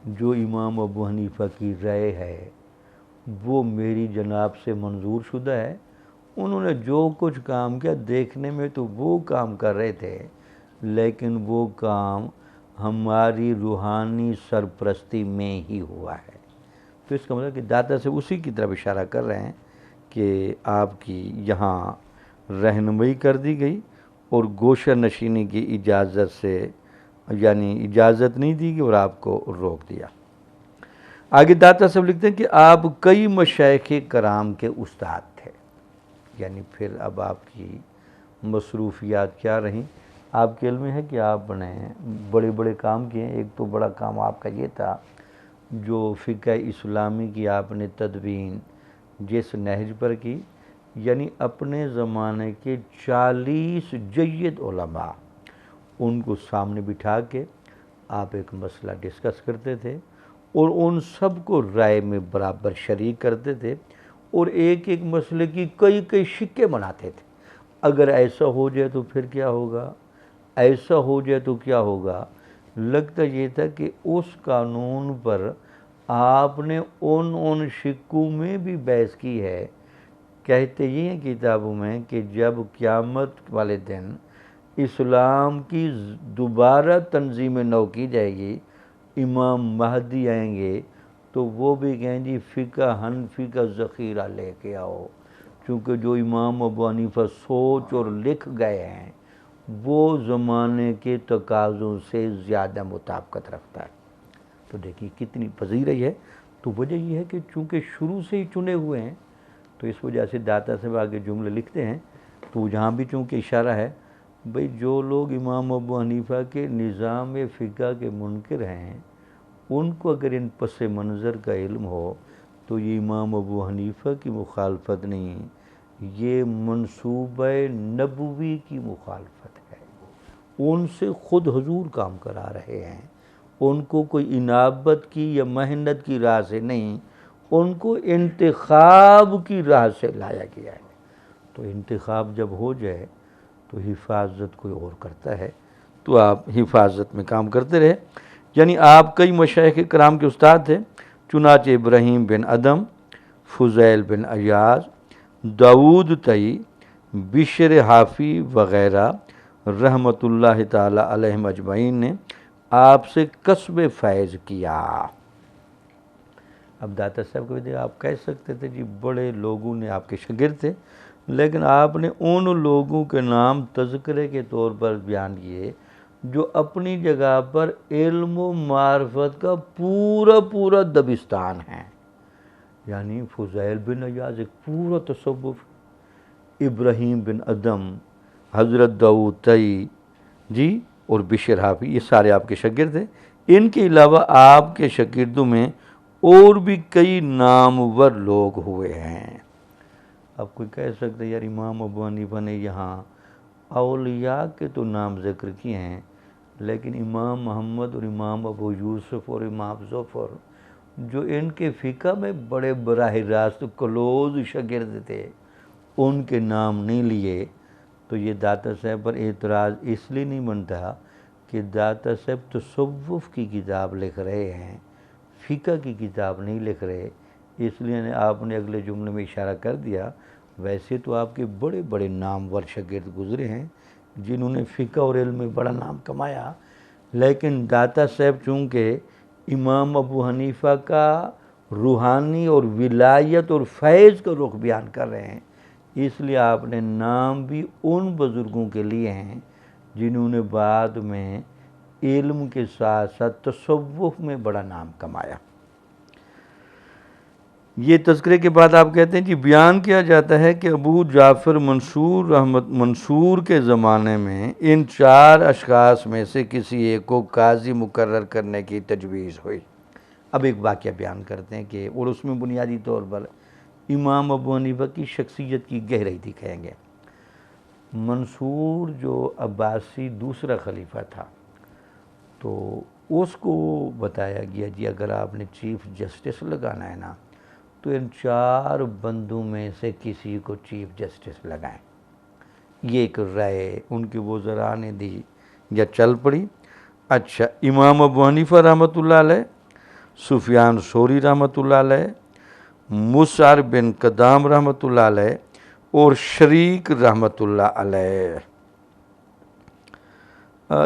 جو امام ابو حنیفہ کی رائے ہے وہ میری جناب سے منظور شدہ ہے، انہوں نے جو کچھ کام کیا دیکھنے میں تو وہ کام کر رہے تھے، لیکن وہ کام ہماری روحانی سرپرستی میں ہی ہوا ہے۔ تو اس کا مطلب کہ داتا سے اسی کی طرف اشارہ کر رہے ہیں کہ آپ کی یہاں رہنمائی کر دی گئی اور گوشہ نشینی کی اجازت سے، یعنی اجازت نہیں دی گئی اور آپ کو روک دیا۔ آگے داتا صاحب لکھتے ہیں کہ آپ کئی مشائخ کرام کے استاد تھے، یعنی پھر اب آپ کی مصروفیات کیا رہیں؟ آپ کے علم میں ہے کہ آپ نے بڑے بڑے کام کیے ہیں۔ ایک تو بڑا کام آپ کا یہ تھا جو فقہ اسلامی کی آپ نے تدوین جس نہج پر کی، یعنی اپنے زمانے کے 40 جید علماء ان کو سامنے بٹھا کے آپ ایک مسئلہ ڈسکس کرتے تھے اور ان سب کو رائے میں برابر شریک کرتے تھے اور ایک ایک مسئلے کی کئی کئی شکیں بناتے تھے۔ اگر ایسا ہو جائے تو پھر کیا ہوگا، ایسا ہو جائے تو کیا ہوگا۔ لگتا یہ تھا کہ اس قانون پر آپ نے ان شکوں میں بھی بحث کی ہے۔ کہتے یہ ہیں کتابوں میں کہ جب قیامت والے دن اسلام کی دوبارہ تنظیم نو کی جائے گی، امام مہدی آئیں گے تو وہ بھی کہیں جی فقہ حنفی کا ذخیرہ لے کے آؤ، چونکہ جو امام ابو حنیفہ سوچ اور لکھ گئے ہیں وہ زمانے کے تقاضوں سے زیادہ مطابقت رکھتا ہے۔ تو دیکھیے کتنی پذیرائی ہے۔ تو وجہ یہ ہے کہ چونکہ شروع سے ہی چنے ہوئے ہیں تو اس وجہ سے داتا صاحب آگے جملے لکھتے ہیں، تو جہاں بھی چونکہ اشارہ ہے بھئی جو لوگ امام ابو حنیفہ کے نظام فقہ کے منکر ہیں ان کو اگر ان پس منظر کا علم ہو تو یہ امام ابو حنیفہ کی مخالفت نہیں، یہ منصوبہ نبوی کی مخالفت ہے۔ ان سے خود حضور کام کرا رہے ہیں، ان کو کوئی انابت کی یا محنت کی راہ سے نہیں، ان کو انتخاب کی راہ سے لایا گیا ہے۔ تو انتخاب جب ہو جائے تو حفاظت کوئی اور کرتا ہے، تو آپ حفاظت میں کام کرتے رہے۔ یعنی آپ کئی مشائخ کرام کے استاد تھے، چنانچہ ابراہیم بن ادم، فضیل بن ایاز، داود تئی، بشر حافی وغیرہ رحمۃ اللہ تعالی علیہم اجمعین نے آپ سے کسب فیض کیا۔ اب داتا صاحب کو بھی آپ کہہ سکتے تھے جی بڑے لوگوں نے آپ کے شاگرد تھے، لیکن آپ نے ان لوگوں کے نام تذکرے کے طور پر بیان کیے جو اپنی جگہ پر علم و معرفت کا پورا پورا دبستان ہے۔ یعنی فضیل بن ایاز ایک پورا تصوف، ابراہیم بن ادم، حضرت داؤد تئی جی اور بشر حافی، یہ سارے آپ کے شاگرد ہیں۔ ان کے علاوہ آپ کے شاگردوں میں اور بھی کئی نامور لوگ ہوئے ہیں۔ اب کوئی کہہ سکتے یار امام ابو حنیفہ نے یہاں اولیاء کے تو نام ذکر کیے ہیں، لیکن امام محمد اور امام ابو یوسف اور امام ظفر جو ان کے فقہ میں بڑے براہ راست کلوز شاگرد تھے، ان کے نام نہیں لیے، تو یہ داتا صاحب پر اعتراض اس لیے نہیں بنتا کہ داتا صاحب تصوف کی کتاب لکھ رہے ہیں، فقہ کی کتاب نہیں لکھ رہے، اس لیے آپ نے اگلے جملے میں اشارہ کر دیا۔ ویسے تو آپ کے بڑے بڑے نامور شاگرد گزرے ہیں جنہوں نے فقہ اور علم میں بڑا نام کمایا، لیکن داتا صاحب چونکہ امام ابو حنیفہ کا روحانی اور ولایت اور فیض کا رخ بیان کر رہے ہیں، اس لیے آپ نے نام بھی ان بزرگوں کے لیے ہیں جنہوں نے بعد میں علم کے ساتھ ساتھ تصوف میں بڑا نام کمایا۔ یہ تذکرے کے بعد آپ کہتے ہیں جی بیان کیا جاتا ہے کہ ابو جعفر منصور کے زمانے میں ان 4 اشخاص میں سے کسی ایک کو قاضی مقرر کرنے کی تجویز ہوئی۔ اب ایک واقعہ بیان کرتے ہیں کہ اور اس میں بنیادی طور پر امام ابو حنیفہ کی شخصیت کی گہرائی دکھائیں گے۔ منصور جو عباسی دوسرا خلیفہ تھا، تو اس کو بتایا گیا جی اگر آپ نے چیف جسٹس لگانا ہے نا تو ان 4 بندوں میں سے کسی کو چیف جسٹس لگائیں۔ یہ ایک رائے ان کے وزراء نے دی یا چل پڑی۔ اچھا، امام ابو حنیفہ رحمۃ اللہ علیہ، سفیان ثوری رحمۃ اللہ علیہ، مسعر بن قدام رحمۃ اللہ علیہ اور شریک رحمۃ اللہ علیہ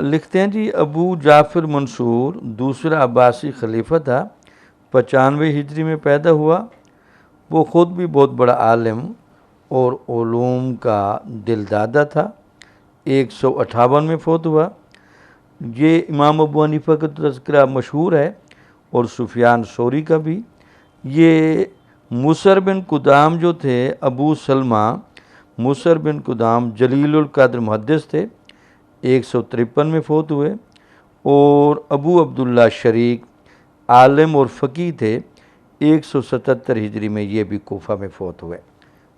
لکھتے ہیں جی ابو جعفر منصور دوسرا عباسی خلیفہ تھا، 95 ہجری میں پیدا ہوا۔ وہ خود بھی بہت بڑا عالم اور علوم کا دل دادا تھا، 158 میں فوت ہوا۔ یہ امام ابو حنیفہ کا تذکرہ مشہور ہے اور سفیان ثوری کا بھی۔ یہ مسعر بن قدام جو تھے ابو سلمہ مسعر بن قدام جلیل القدر محدث تھے، 153 میں فوت ہوئے۔ اور ابو عبداللہ شریک عالم اور فقیہ تھے، 177 ہجری میں یہ بھی کوفہ میں فوت ہوئے۔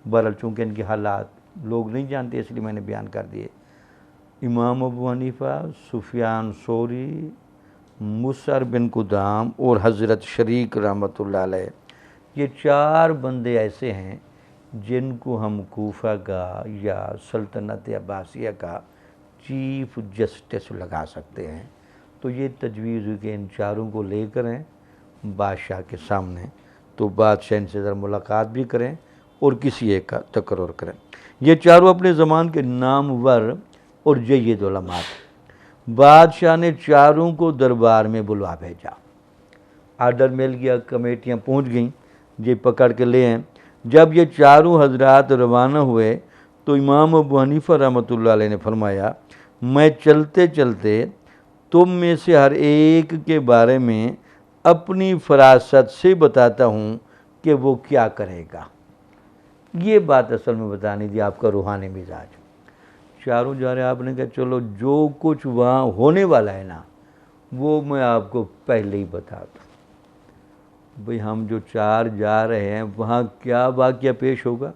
بہرحال چونکہ ان کے حالات لوگ نہیں جانتے اس لیے میں نے بیان کر دیے۔ امام ابو حنیفہ، سفیان ثوری، مسعر بن قدام اور حضرت شریک رحمۃ اللہ علیہ، یہ 4 بندے ایسے ہیں جن کو ہم کوفہ کا یا سلطنت عباسیہ کا چیف جسٹس لگا سکتے ہیں۔ تو یہ تجویز ہوئی کہ ان 4 کو لے کر ہیں بادشاہ کے سامنے، تو بادشاہ ان سے ذرا ملاقات بھی کریں اور کسی ایک کا تقرر کریں۔ یہ 4 اپنے زمان کے نامور اور جید علماء تھے۔ بادشاہ نے 4 کو دربار میں بلوا بھیجا، آرڈر مل گیا، کمیٹیاں پہنچ گئیں، یہ پکڑ کے لے ہیں۔ جب یہ 4 حضرات روانہ ہوئے تو امام ابو حنیفہ رحمۃ اللہ علیہ نے فرمایا میں چلتے چلتے تم میں سے ہر ایک کے بارے میں اپنی فراست سے بتاتا ہوں کہ وہ کیا کرے گا۔ یہ بات اصل میں بتانی تھی آپ کا روحانی مزاج۔ 4 جا رہے، آپ نے کہا چلو جو کچھ وہاں ہونے والا ہے نا وہ میں آپ کو پہلے ہی بتاتا ہوں۔ بھئی ہم جو 4 جا رہے ہیں وہاں کیا واقعہ پیش ہوگا،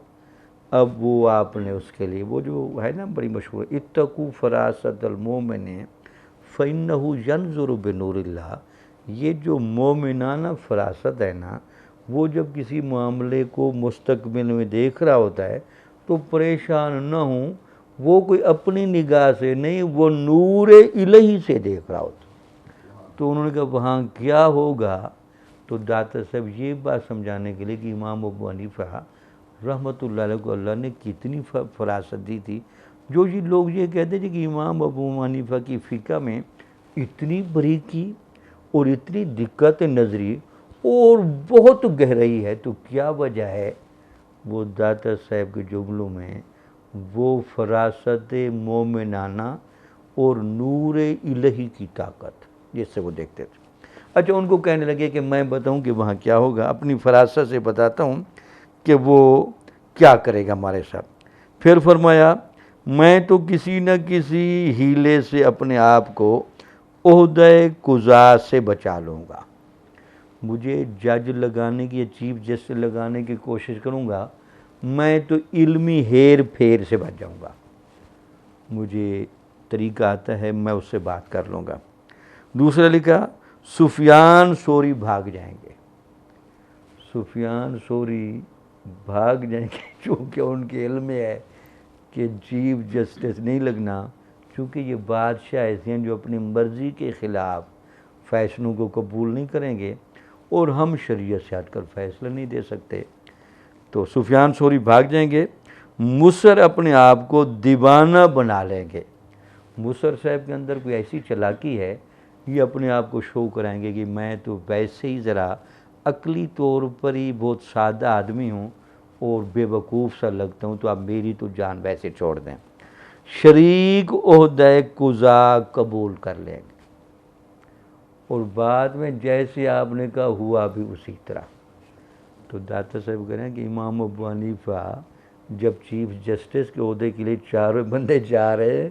اب وہ آپ نے اس کے لیے وہ جو ہے نا بڑی مشہور اتقوا فراست المومن فإنہ ینظر بنور اللہ، یہ جو مومنانہ فراست ہے نا وہ جب کسی معاملے کو مستقبل میں دیکھ رہا ہوتا ہے تو پریشان نہ ہوں، وہ کوئی اپنی نگاہ سے نہیں، وہ نور الہی سے دیکھ رہا ہوتا۔ تو انہوں نے کہا وہاں کیا ہوگا؟ تو ڈاکٹر صاحب یہ بات سمجھانے کے لیے کہ امام ابو حنیفہ رحمۃ اللہ علیہ کو اللہ نے کتنی فراست دی تھی۔ جو یہ لوگ یہ کہتے تھے کہ امام ابو حنیفہ کی فقہ میں اتنی باریکی اور اتنی دقت نظری اور بہت گہرائی ہے، تو کیا وجہ ہے؟ وہ داتا صاحب کے جملوں میں وہ فراست مومنانہ اور نور الہی کی طاقت جس سے وہ دیکھتے تھے۔ اچھا، ان کو کہنے لگے کہ میں بتاؤں کہ وہاں کیا ہوگا، اپنی فراست سے بتاتا ہوں کہ وہ کیا کرے گا ہمارے ساتھ۔ پھر فرمایا میں تو کسی نہ کسی ہیلے سے اپنے آپ کو عہدہ قضاء سے بچا لوں گا۔ مجھے جج لگانے کی یا چیف جسٹس لگانے کی کوشش کروں گا، میں تو علمی ہیر پھیر سے بچ جاؤں گا، مجھے طریقہ آتا ہے، میں اس سے بات کر لوں گا۔ دوسرا لکھا سفیان ثوری بھاگ جائیں گے، سفیان ثوری بھاگ جائیں گے چونکہ ان کے علم میں ہے کہ چیف جسٹس نہیں لگنا، چونکہ یہ بادشاہ ایسے ہیں جو اپنی مرضی کے خلاف فیصلوں کو قبول نہیں کریں گے، اور ہم شریعت سے ہٹ کر فیصلہ نہیں دے سکتے۔ تو سفیان ثوری بھاگ جائیں گے۔ مصر اپنے آپ کو دیوانہ بنا لیں گے۔ مصر صاحب کے اندر کوئی ایسی چالاکی ہے، یہ اپنے آپ کو شو کرائیں گے کہ میں تو ویسے ہی ذرا عقلی طور پر ہی بہت سادہ آدمی ہوں اور بے وقوف سا لگتا ہوں، تو آپ میری تو جان ویسے چھوڑ دیں۔ شریک عہدہ قضاء قبول کر لیں گے، اور بعد میں جیسے آپ نے کہا ہوا بھی اسی طرح۔ تو داتا صاحب کہہ رہے ہیں کہ امام ابو حنیفہ جب چیف جسٹس کے عہدے کے لیے چاروں بندے جا رہے ہیں،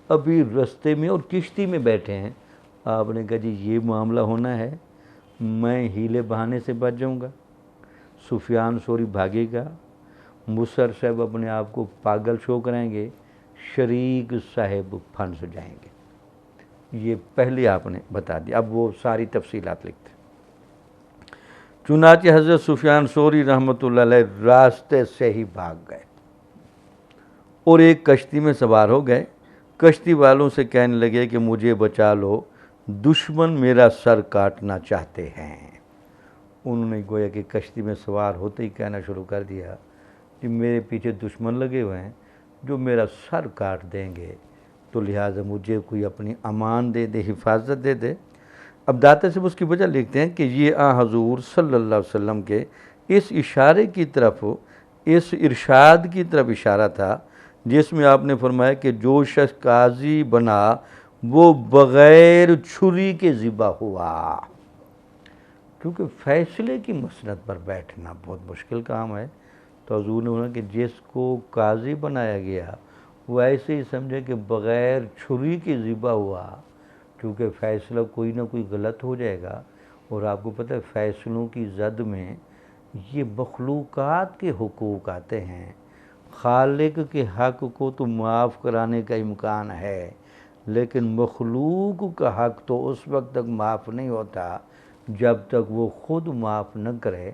ابھی رستے میں اور کشتی میں بیٹھے ہیں، آپ نے کہا جی یہ معاملہ ہونا ہے، میں ہیلے بہانے سے بچ جاؤں گا، سفیان ثوری بھاگے گا، مصر صاحب اپنے آپ کو پاگل شو کرائیں گے، شریک صاحب پھنس جائیں گے۔ یہ پہلے آپ نے بتا دیا، اب وہ ساری تفصیلات لکھتے ہیں۔ چنانچہ حضرت سفیان ثوری رحمۃ اللہ علیہ راستے سے ہی بھاگ گئے اور ایک کشتی میں سوار ہو گئے۔ کشتی والوں سے کہنے لگے کہ مجھے بچا لو، دشمن میرا سر کاٹنا چاہتے ہیں۔ انہوں نے گویا کہ کشتی میں سوار ہوتے ہی کہنا شروع کر دیا کہ میرے پیچھے دشمن لگے ہوئے ہیں جو میرا سر کاٹ دیں گے، تو لہٰذا مجھے کوئی اپنی امان دے دے، حفاظت دے دے۔ اب داتا صاحب اس کی وجہ لکھتے ہیں کہ یہ حضور صلی اللہ علیہ وسلم کے اس اشارے کی طرف، اس ارشاد کی طرف اشارہ تھا جس میں آپ نے فرمایا کہ جو شخص قاضی بنا وہ بغیر چھری کے ذبح ہوا، کیونکہ فیصلے کی مسند پر بیٹھنا بہت مشکل کام ہے۔ تو حضور نے بولا کہ جس کو قاضی بنایا گیا وہ ایسے ہی سمجھے کہ بغیر چھری کے ذبح ہوا، کیونکہ فیصلہ کوئی نہ کوئی غلط ہو جائے گا۔ اور آپ کو پتہ ہے فیصلوں کی زد میں یہ مخلوقات کے حقوق آتے ہیں، خالق کے حق کو تو معاف کرانے کا امکان ہے، لیکن مخلوق کا حق تو اس وقت تک معاف نہیں ہوتا جب تک وہ خود معاف نہ کرے۔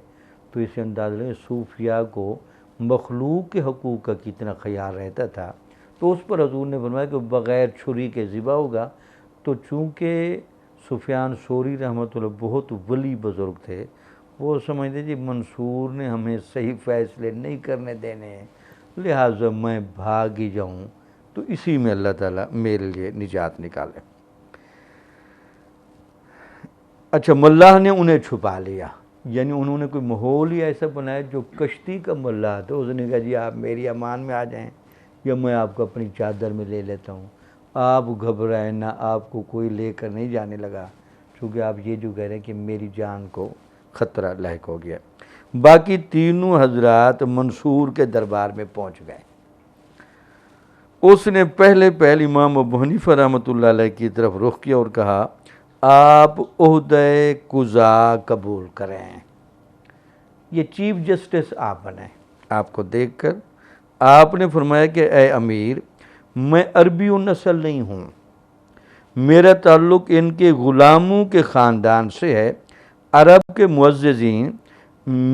تو اسے انداز لیں صوفیاء کو مخلوق کے حقوق کا کتنا خیال رہتا تھا، تو اس پر حضور نے فرمایا کہ بغیر چھری کے ذبح ہوگا۔ تو چونکہ سفیان ثوری رحمۃ اللہ بہت ولی بزرگ تھے، وہ سمجھتے جی منصور نے ہمیں صحیح فیصلے نہیں کرنے دینے ہیں، لہٰذا میں بھاگ ہی جاؤں، تو اسی میں اللہ تعالیٰ میرے لیے نجات نکالے۔ اچھا، ملاح نے انہیں چھپا لیا، یعنی انہوں نے کوئی ماحول ہی ایسا بنایا، جو کشتی کا ملاح تھا اس نے کہا جی آپ میری امان میں آ جائیں، یا میں آپ کو اپنی چادر میں لے لیتا ہوں، آپ گھبرائیں نہ، آپ کو کوئی لے کر نہیں جانے لگا، چونکہ آپ یہ جو کہہ رہے ہیں کہ میری جان کو خطرہ لاحق ہو گیا۔ باقی تینوں حضرات منصور کے دربار میں پہنچ گئے۔ اس نے پہلے امام ابو حنیفہ رحمۃ اللہ علیہ کی طرف رخ کیا اور کہا آپ عہدہ قضاء قبول کریں، یہ چیف جسٹس آپ بنیں۔ آپ کو دیکھ کر آپ نے فرمایا کہ اے امیر، میں عربی نسل نہیں ہوں، میرا تعلق ان کے غلاموں کے خاندان سے ہے، عرب کے معززین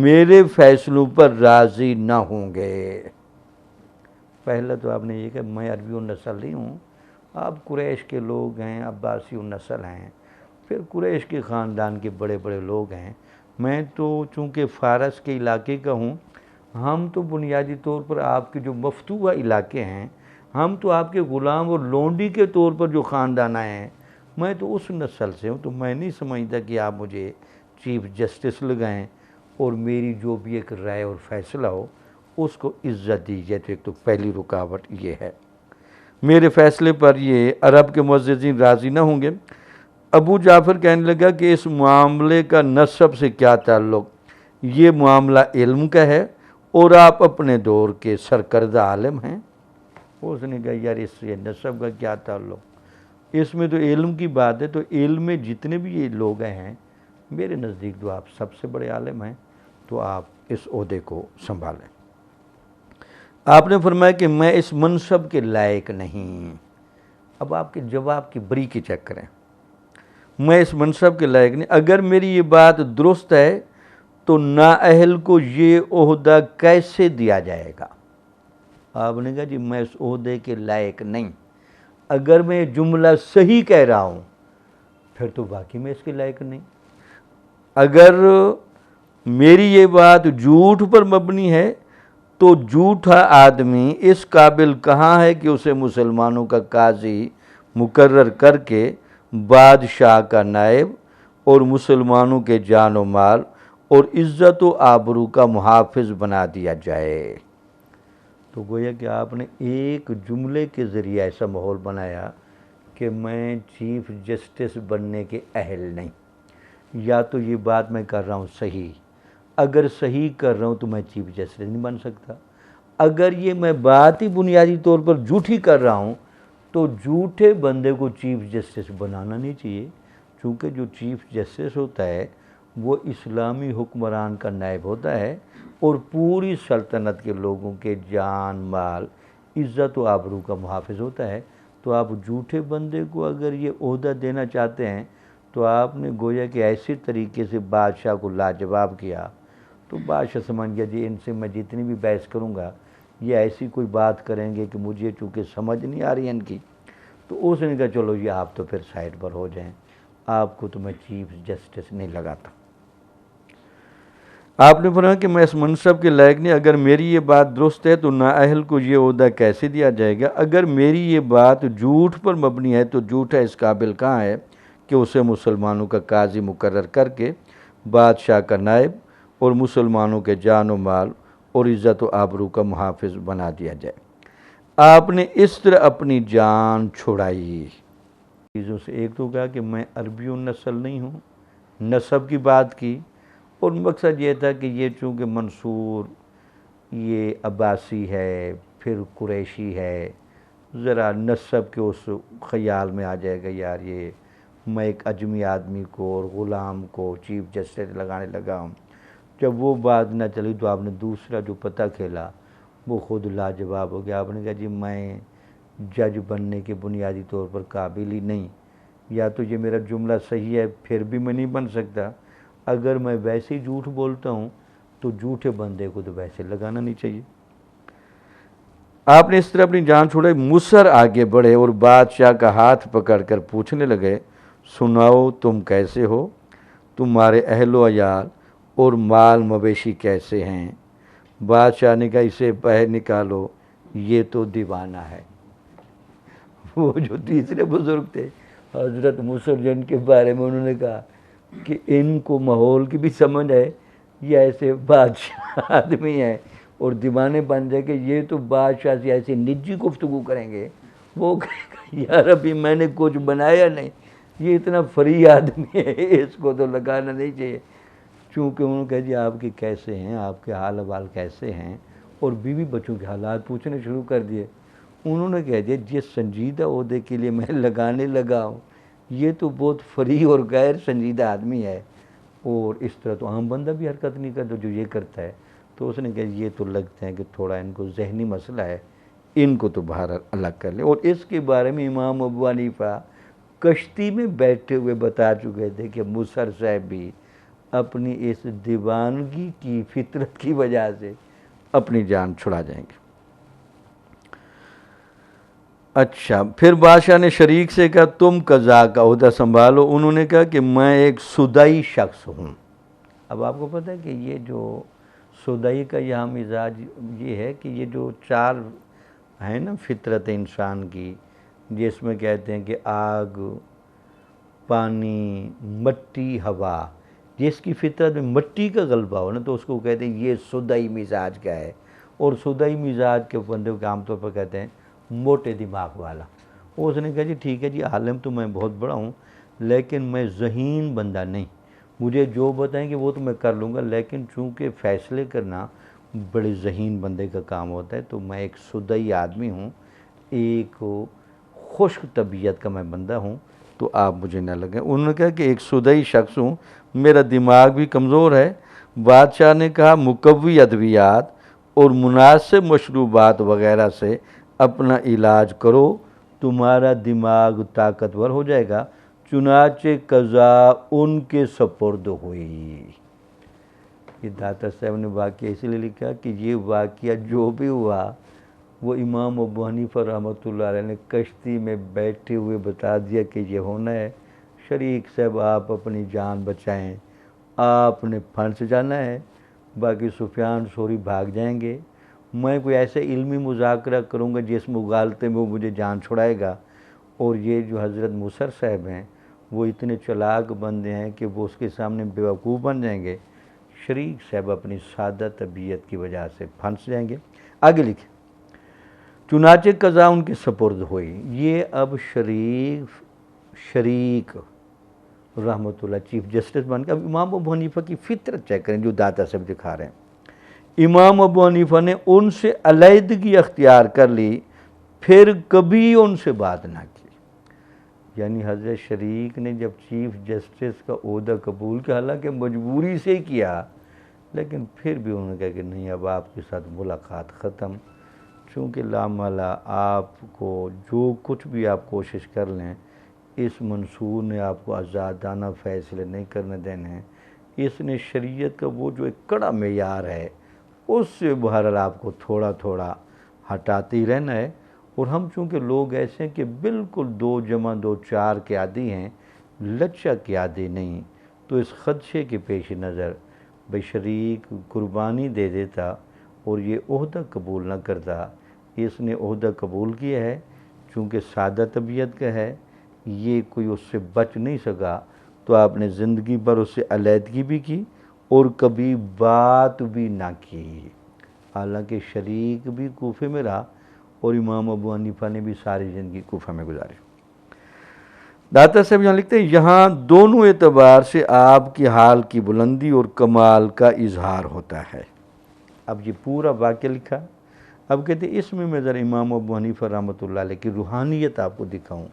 میرے فیصلوں پر راضی نہ ہوں گے۔ پہلا تو آپ نے یہ کہ میں عربی النسل نہیں ہوں، آپ قریش کے لوگ ہیں، عباسی النسل ہیں، پھر قریش کے خاندان کے بڑے بڑے لوگ ہیں۔ میں تو چونکہ فارس کے علاقے کا ہوں، ہم تو بنیادی طور پر آپ کے جو مفتوحہ علاقے ہیں، ہم تو آپ کے غلام اور لونڈی کے طور پر جو خاندان آئے ہیں، میں تو اس نسل سے ہوں، تو میں نہیں سمجھتا کہ آپ مجھے چیف جسٹس لگائیں اور میری جو بھی ایک رائے اور فیصلہ ہو اس کو عزت دیجیے۔ تو ایک تو پہلی رکاوٹ یہ ہے، میرے فیصلے پر یہ عرب کے معززین راضی نہ ہوں گے۔ ابو جعفر کہنے لگا کہ اس معاملے کا نسب سے کیا تعلق، یہ معاملہ علم کا ہے اور آپ اپنے دور کے سرکردہ عالم ہیں۔ اس نے کہا یار اس سے نسب کا کیا تعلق، اس میں تو علم کی بات ہے، تو علم میں جتنے بھی یہ لوگ ہیں میرے نزدیک تو آپ سب سے بڑے عالم ہیں، تو آپ اس عہدے کو سنبھالیں۔ آپ نے فرمایا کہ میں اس منصب کے لائق نہیں۔ اب آپ کے جواب کی بریکی چیک کریں، میں اس منصب کے لائق نہیں، اگر میری یہ بات درست ہے تو نااہل کو یہ عہدہ کیسے دیا جائے گا؟ آپ نے کہا جی میں اس عہدے کے لائق نہیں، اگر میں جملہ صحیح کہہ رہا ہوں پھر تو باقی میں اس کے لائق نہیں۔ اگر میری یہ بات جھوٹ پر مبنی ہے تو جھوٹا آدمی اس قابل کہاں ہے کہ اسے مسلمانوں کا قاضی مقرر کر کے بادشاہ کا نائب اور مسلمانوں کے جان و مال اور عزت و آبرو کا محافظ بنا دیا جائے۔ تو گویا کہ آپ نے ایک جملے کے ذریعے ایسا ماحول بنایا کہ میں چیف جسٹس بننے کے اہل نہیں، یا تو یہ بات میں کر رہا ہوں صحیح، اگر صحیح کر رہا ہوں تو میں چیف جسٹس نہیں بن سکتا، اگر یہ میں بات ہی بنیادی طور پر جھوٹی کر رہا ہوں تو جھوٹے بندے کو چیف جسٹس بنانا نہیں چاہیے، چونکہ جو چیف جسٹس ہوتا ہے وہ اسلامی حکمران کا نائب ہوتا ہے اور پوری سلطنت کے لوگوں کے جان مال عزت و آبرو کا محافظ ہوتا ہے۔ تو آپ جھوٹے بندے کو اگر یہ عہدہ دینا چاہتے ہیں تو آپ نے گویا کہ ایسے طریقے سے بادشاہ کو لاجواب کیا، تو بادشاہ سمجھ گیا جی ان سے میں جتنی بھی بحث کروں گا یہ ایسی کوئی بات کریں گے کہ مجھے چونکہ سمجھ نہیں آ رہی ان کی، تو اس نے کہا چلو یہ آپ تو پھر سائڈ پر ہو جائیں، آپ کو تو میں چیف جسٹس نہیں لگاتا۔ آپ نے فرمایا کہ میں اس منصب کے لائق نہیں، اگر میری یہ بات درست ہے تو نااہل کو یہ عہدہ کیسے دیا جائے گا، اگر میری یہ بات جھوٹ پر مبنی ہے تو جھوٹا اس قابل کہاں ہے کہ اسے مسلمانوں کا قاضی مقرر کر کے بادشاہ کا نائب اور مسلمانوں کے جان و مال اور عزت و آبرو کا محافظ بنا دیا جائے۔ آپ نے اس طرح اپنی جان چھڑائی۔ چیزوں سے ایک تو کہا کہ میں عربی النسل نہیں ہوں، نسب کی بات کی، اور مقصد یہ تھا کہ یہ چونکہ منصور یہ عباسی ہے پھر قریشی ہے، ذرا نسب کے اس خیال میں آ جائے گا یار یہ میں ایک اجمی آدمی کو اور غلام کو چیف جسٹس لگانے لگا ہوں۔ جب وہ بات نہ چلی تو آپ نے دوسرا جو پتہ کھیلا وہ خود لاجواب ہو گیا۔ آپ نے کہا جی میں جج بننے کے بنیادی طور پر قابل ہی نہیں، یا تو یہ میرا جملہ صحیح ہے پھر بھی میں نہیں بن سکتا، اگر میں ویسے ہی جھوٹ بولتا ہوں تو جھوٹے بندے کو تو ویسے لگانا نہیں چاہیے۔ آپ نے اس طرح اپنی جان چھوڑائی۔ مصر آگے بڑھے اور بادشاہ کا ہاتھ پکڑ کر پوچھنے لگے سناؤ تم کیسے ہو، تمہارے اہل و عیال اور مال مویشی کیسے ہیں؟ بادشاہ نے کہا اسے باہر نکالو، یہ تو دیوانہ ہے۔ وہ جو تیسرے بزرگ تھے حضرت مصر جن کے بارے میں انہوں نے کہا کہ ان کو ماحول کی بھی سمجھ ہے، یہ ایسے بادشاہ آدمی ہیں اور دیوانے بن جائے کہ یہ تو بادشاہ سے ایسی نجی گفتگو کریں گے، وہ کہے گا یار ابھی میں نے کچھ بنایا نہیں، یہ اتنا فری آدمی ہے اس کو تو لگانا نہیں چاہیے۔ چونکہ انہوں نے کہا جی آپ کے کیسے ہیں، آپ کے حال احوال کیسے ہیں، اور بیوی بچوں کے حالات پوچھنے شروع کر دیے۔ انہوں نے کہہ دیا جس سنجیدہ عہدے کے لیے میں لگانے لگا ہوں یہ تو بہت فری اور غیر سنجیدہ آدمی ہے، اور اس طرح تو عام بندہ بھی حرکت نہیں کرتا جو یہ کرتا ہے۔ تو اس نے کہا یہ تو لگتا ہے کہ تھوڑا ان کو ذہنی مسئلہ ہے، ان کو تو باہر الگ کر لیں۔ اور اس کے بارے میں امام ابو حنیفہ کشتی میں بیٹھے ہوئے بتا چکے تھے کہ مصر صاحب بھی اپنی اس دیوانگی کی فطرت کی وجہ سے اپنی جان چھڑا جائیں گے۔ اچھا، پھر بادشاہ نے شریک سے کہا تم قضا کا عہدہ سنبھالو. انہوں نے کہا کہ میں ایک سدائی شخص ہوں. اب آپ کو پتہ ہے کہ یہ جو سدائی کا یہاں مزاج یہ ہے کہ یہ جو چار ہیں نا فطرت انسان کی، جس میں کہتے ہیں کہ آگ، پانی، مٹی، ہوا، جس کی فطرت میں مٹی کا غلبہ ہو نا تو اس کو کہتے ہیں یہ سدائی مزاج کا ہے. اور سدائی مزاج کے بندے کو عام طور پر کہتے ہیں موٹے دماغ والا. اس نے کہا جی ٹھیک ہے جی، عالم تو میں بہت بڑا ہوں لیکن میں ذہین بندہ نہیں، مجھے جو بتائیں گے وہ تو میں کر لوں گا، لیکن چونکہ فیصلے کرنا بڑے ذہین بندے کا کام ہوتا ہے تو میں ایک سدائی آدمی ہوں، ایک خشک طبیعت کا میں بندہ ہوں، تو آپ مجھے نہ لگیں. انہوں نے کہا کہ ایک سدائی شخص ہوں، میرا دماغ بھی کمزور ہے. بادشاہ نے کہا مقوی ادویات اور مناسب مشروبات وغیرہ سے اپنا علاج کرو، تمہارا دماغ طاقتور ہو جائے گا. چنانچہ قضا ان کے سپرد ہوئی. یہ داتا صاحب نے واقعہ اس لیے لکھا کہ یہ واقعہ جو بھی ہوا وہ امام ابو حنیفہ رحمۃ اللہ علیہ نے کشتی میں بیٹھے ہوئے بتا دیا کہ یہ ہونا ہے. شریک صاحب آپ اپنی جان بچائیں، آپ نے پھنس جانا ہے، باقی سفیان ثوری بھاگ جائیں گے. میں کوئی ایسے علمی مذاکرہ کروں گا جس مغالطے میں وہ مجھے جان چھڑائے گا. اور یہ جو حضرت مصر صاحب ہیں وہ اتنے چلاک بندے ہیں کہ وہ اس کے سامنے بیوقوف بن جائیں گے. شریک صاحب اپنی سادہ طبیعت کی وجہ سے پھنس جائیں گے. آگے لکھیں چنانچہ قضا ان کے سپرد ہوئی. یہ اب شریک رحمۃ اللہ چیف جسٹس بن کے. اب امام ابو حنیفہ کی فطرت چیک کریں جو داتا صاحب دکھا رہے ہیں. امام ابو حنیفہ نے ان سے علیحدگی اختیار کر لی، پھر کبھی ان سے بات نہ کی. یعنی حضرت شریک نے جب چیف جسٹس کا عہدہ قبول کیا، حالانکہ مجبوری سے ہی کیا، لیکن پھر بھی انہوں نے کہا کہ نہیں اب آپ کے ساتھ ملاقات ختم. چونکہ لامحالہ آپ کو جو کچھ بھی آپ کوشش کر لیں اس منصور نے آپ کو آزادانہ فیصلے نہیں کرنے دینے. اس نے شریعت کا وہ جو ایک کڑا معیار ہے اس سے بہرحال آپ کو تھوڑا تھوڑا ہٹاتے ہی رہنا ہے. اور ہم چونکہ لوگ ایسے ہیں کہ بالکل 2 + 2 = 4 کے عادی ہیں، لچا کے عادی نہیں، تو اس خدشے کے پیش نظر بھئی شریک قربانی دے دیتا اور یہ عہدہ قبول نہ کرتا. اس نے عہدہ قبول کیا ہے چونکہ سادہ طبیعت کا ہے، یہ کوئی اس سے بچ نہیں سکا، تو آپ نے زندگی بھر اس سے علیحدگی بھی کی اور کبھی بات بھی نہ کی. حالانکہ شریک بھی کوفے میں رہا اور امام ابو حنیفہ نے بھی ساری زندگی کوفہ میں گزاری. داتا صاحب یہاں لکھتے ہیں یہاں دونوں اعتبار سے آپ کی حال کی بلندی اور کمال کا اظہار ہوتا ہے. اب یہ پورا واقعہ لکھا. اب کہتے ہیں اس میں ذرا امام ابو حنیفہ رحمۃ اللہ علیہ کی روحانیت آپ کو دکھاؤں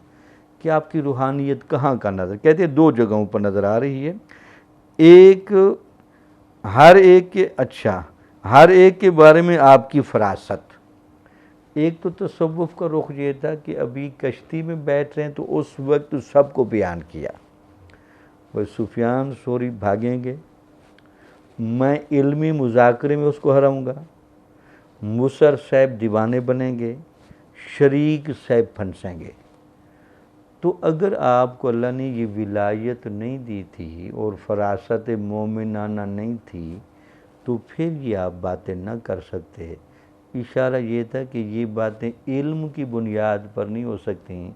کہ آپ کی روحانیت کہاں کا نظر. کہتے ہیں 2 جگہوں پر نظر آ رہی ہے. ایک ہر ایک کے بارے میں آپ کی فراست. ایک تو تصوف کا رخ یہ تھا کہ ابھی کشتی میں بیٹھ رہے ہیں تو اس وقت سب کو بیان کیا، وہ سفیان ثوری بھاگیں گے، میں علمی مذاکرے میں اس کو ہراؤں گا، مصر صاحب دیوانے بنیں گے، شریک صاحب پھنسیں گے. تو اگر آپ کو اللہ نے یہ ولایت نہیں دی تھی اور فراست مومنانہ نہیں تھی تو پھر یہ آپ باتیں نہ کر سکتے. اشارہ یہ تھا کہ یہ باتیں علم کی بنیاد پر نہیں ہو سکتی،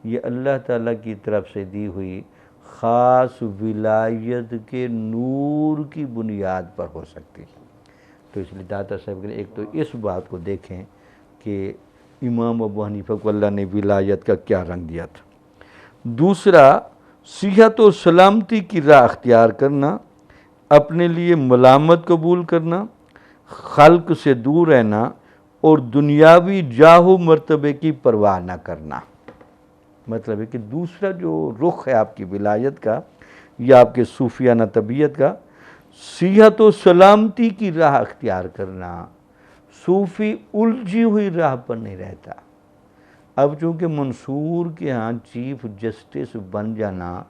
یہ اللہ تعالیٰ کی طرف سے دی ہوئی خاص ولایت کے نور کی بنیاد پر ہو سکتی. تو اس لیے داتا صاحب کے ایک تو اس بات کو دیکھیں کہ امام ابو حنیفہ کو اللہ نے ولایت کا کیا رنگ دیا تھا. دوسرا صحت و سلامتی کی راہ اختیار کرنا، اپنے لیے ملامت قبول کرنا، خلق سے دور رہنا اور دنیاوی جاہ و مرتبے کی پرواہ نہ کرنا. مطلب ہے کہ دوسرا جو رخ ہے آپ کی ولایت کا یا آپ کے صوفیانہ طبیعت کا، صحت و سلامتی کی راہ اختیار کرنا. صوفی الجھی ہوئی راہ پر نہیں رہتا. اب چونکہ منصور کے ہاں چیف جسٹس بن جانا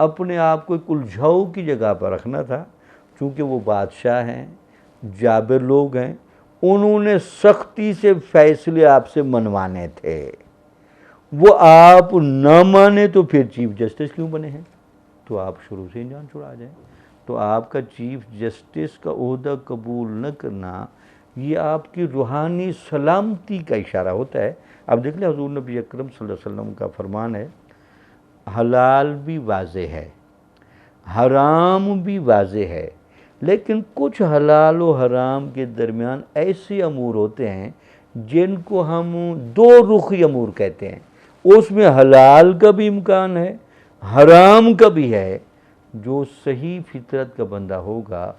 اپنے آپ کو ایک الجھاؤ کی جگہ پر رکھنا تھا. چونکہ وہ بادشاہ ہیں، جابر لوگ ہیں، انہوں نے سختی سے فیصلے آپ سے منوانے تھے. وہ آپ نہ مانے تو پھر چیف جسٹس کیوں بنے ہیں؟ تو آپ شروع سے ہی جان چھڑا جائیں۔ تو آپ کا چیف جسٹس کا عہدہ قبول نہ کرنا یہ آپ کی روحانی سلامتی کا اشارہ ہوتا ہے۔ اب دیکھ لیں حضور نبی اکرم صلی اللہ علیہ وسلم کا فرمان ہے، حلال بھی واضح ہے، حرام بھی واضح ہے، لیکن کچھ حلال و حرام کے درمیان ایسے امور ہوتے ہیں جن کو ہم دو رخی امور کہتے ہیں۔ اس میں حلال کا بھی امکان ہے، حرام کا بھی ہے۔ جو صحیح فطرت کا بندہ ہوگا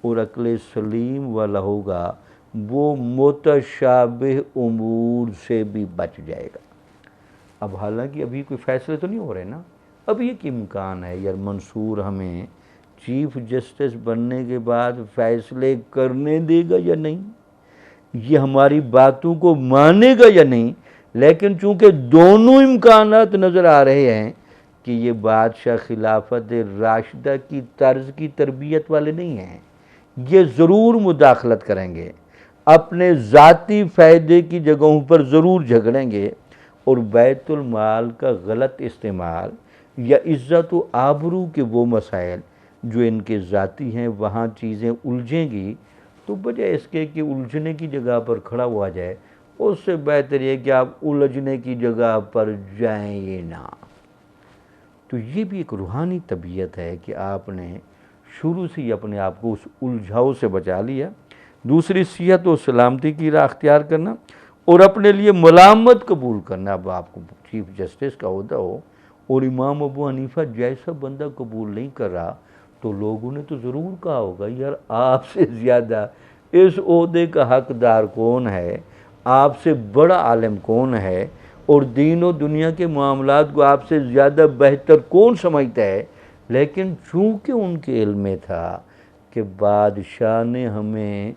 اور عقل سلیم والا ہوگا وہ متشابہ امور سے بھی بچ جائے گا۔ اب حالانکہ ابھی کوئی فیصلے تو نہیں ہو رہے نا، اب یہ امکان ہے یار منصور ہمیں چیف جسٹس بننے کے بعد فیصلے کرنے دے گا یا نہیں، یہ ہماری باتوں کو مانے گا یا نہیں۔ لیکن چونکہ دونوں امکانات نظر آ رہے ہیں کہ یہ بادشاہ خلافت راشدہ کی طرز کی تربیت والے نہیں ہیں، یہ ضرور مداخلت کریں گے، اپنے ذاتی فائدے کی جگہوں پر ضرور جھگڑیں گے، اور بیت المال کا غلط استعمال یا عزت و آبرو کے وہ مسائل جو ان کے ذاتی ہیں وہاں چیزیں الجھیں گی، تو بجائے اس کے کہ الجھنے کی جگہ پر کھڑا ہوا جائے، اس سے بہتر یہ کہ آپ الجھنے کی جگہ پر جائیں ہی نہ۔ تو یہ بھی ایک روحانی طبیعت ہے کہ آپ نے شروع سے ہی اپنے آپ کو اس الجھاؤ سے بچا لیا۔ دوسری صحت و سلامتی کی راہ اختیار کرنا اور اپنے لیے ملامت قبول کرنا۔ اب آپ کو چیف جسٹس کا عہدہ ہو اور امام ابو حنیفہ جیسا بندہ قبول نہیں کر رہا تو لوگوں نے تو ضرور کہا ہوگا یار آپ سے زیادہ اس عہدے کا حقدار کون ہے، آپ سے بڑا عالم کون ہے، اور دین و دنیا کے معاملات کو آپ سے زیادہ بہتر کون سمجھتا ہے۔ لیکن چونکہ ان کے علم میں تھا کہ بادشاہ نے ہمیں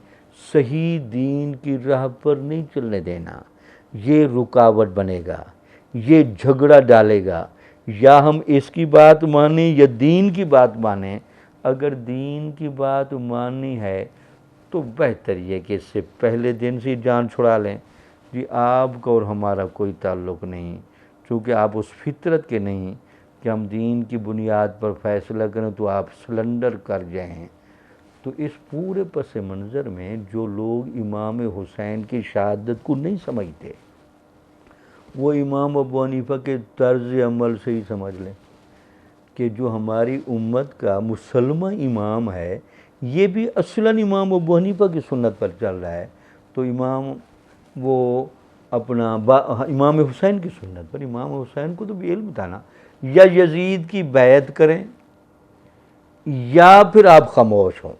صحیح دین کی راہ پر نہیں چلنے دینا، یہ رکاوٹ بنے گا، یہ جھگڑا ڈالے گا، یا ہم اس کی بات مانیں یا دین کی بات مانیں۔ اگر دین کی بات ماننی ہے تو بہتر یہ کہ اس سے پہلے دن سے جان چھڑا لیں، جی آپ کا اور ہمارا کوئی تعلق نہیں، چونکہ آپ اس فطرت کے نہیں کہ ہم دین کی بنیاد پر فیصلہ کریں تو آپ سلنڈر کر جائیں۔ تو اس پورے پس منظر میں جو لوگ امام حسین کی شہادت کو نہیں سمجھتے وہ امام ابو حنیفہ کے طرز عمل سے ہی سمجھ لیں کہ جو ہماری امت کا مسلمہ امام ہے یہ بھی اصلاً امام ابو حنیفہ کی سنت پر چل رہا ہے، تو وہ اپنا امام حسین کی سنت پر، امام حسین کو تو بھی علم تھا نا، یا یزید کی بیعت کریں یا پھر آپ خاموش ہوں۔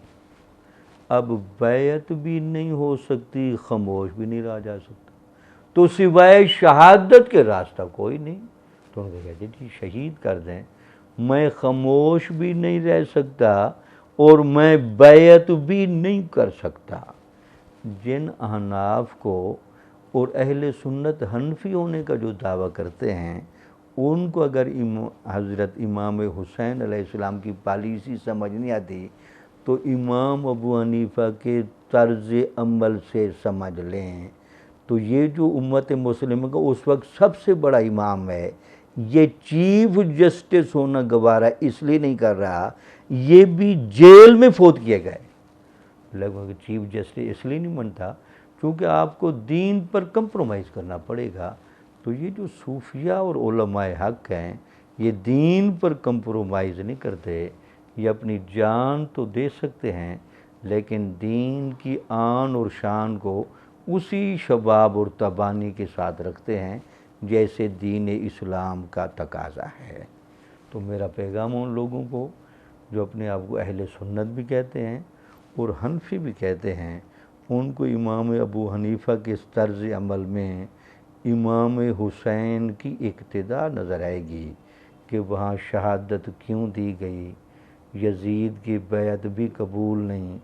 اب بیعت بھی نہیں ہو سکتی، خاموش بھی نہیں رہا جا سکتا، تو سوائے شہادت کے راستہ کوئی نہیں۔ تو ان کو کہتے جی شہید کر دیں، میں خاموش بھی نہیں رہ سکتا اور میں بیعت بھی نہیں کر سکتا۔ جن احناف کو اور اہل سنت حنفی ہونے کا جو دعویٰ کرتے ہیں ان کو اگر حضرت امام حسین علیہ السلام کی پالیسی سمجھ نہیں آتی تو امام ابو حنیفہ کے طرز عمل سے سمجھ لیں۔ تو یہ جو امت مسلمہ کا اس وقت سب سے بڑا امام ہے یہ چیف جسٹس ہونا گوارا اس لیے نہیں کر رہا، یہ بھی جیل میں فوت کیے گئے، لگ بھگ چیف جسٹس اس لیے نہیں بنتا کیونکہ آپ کو دین پر کمپرومائز کرنا پڑے گا۔ تو یہ جو صوفیہ اور علماء حق ہیں یہ دین پر کمپرومائز نہیں کرتے، یہ اپنی جان تو دے سکتے ہیں لیکن دین کی آن اور شان کو اسی شباب اور تبانی کے ساتھ رکھتے ہیں جیسے دین اسلام کا تقاضا ہے۔ تو میرا پیغام ان لوگوں کو جو اپنے آپ کو اہل سنت بھی کہتے ہیں اور حنفی بھی کہتے ہیں ان کو امام ابو حنیفہ کے طرز عمل میں امام حسین کی اقتداء نظر آئے گی کہ وہاں شہادت کیوں دی گئی، یزید کی بیعت بھی قبول نہیں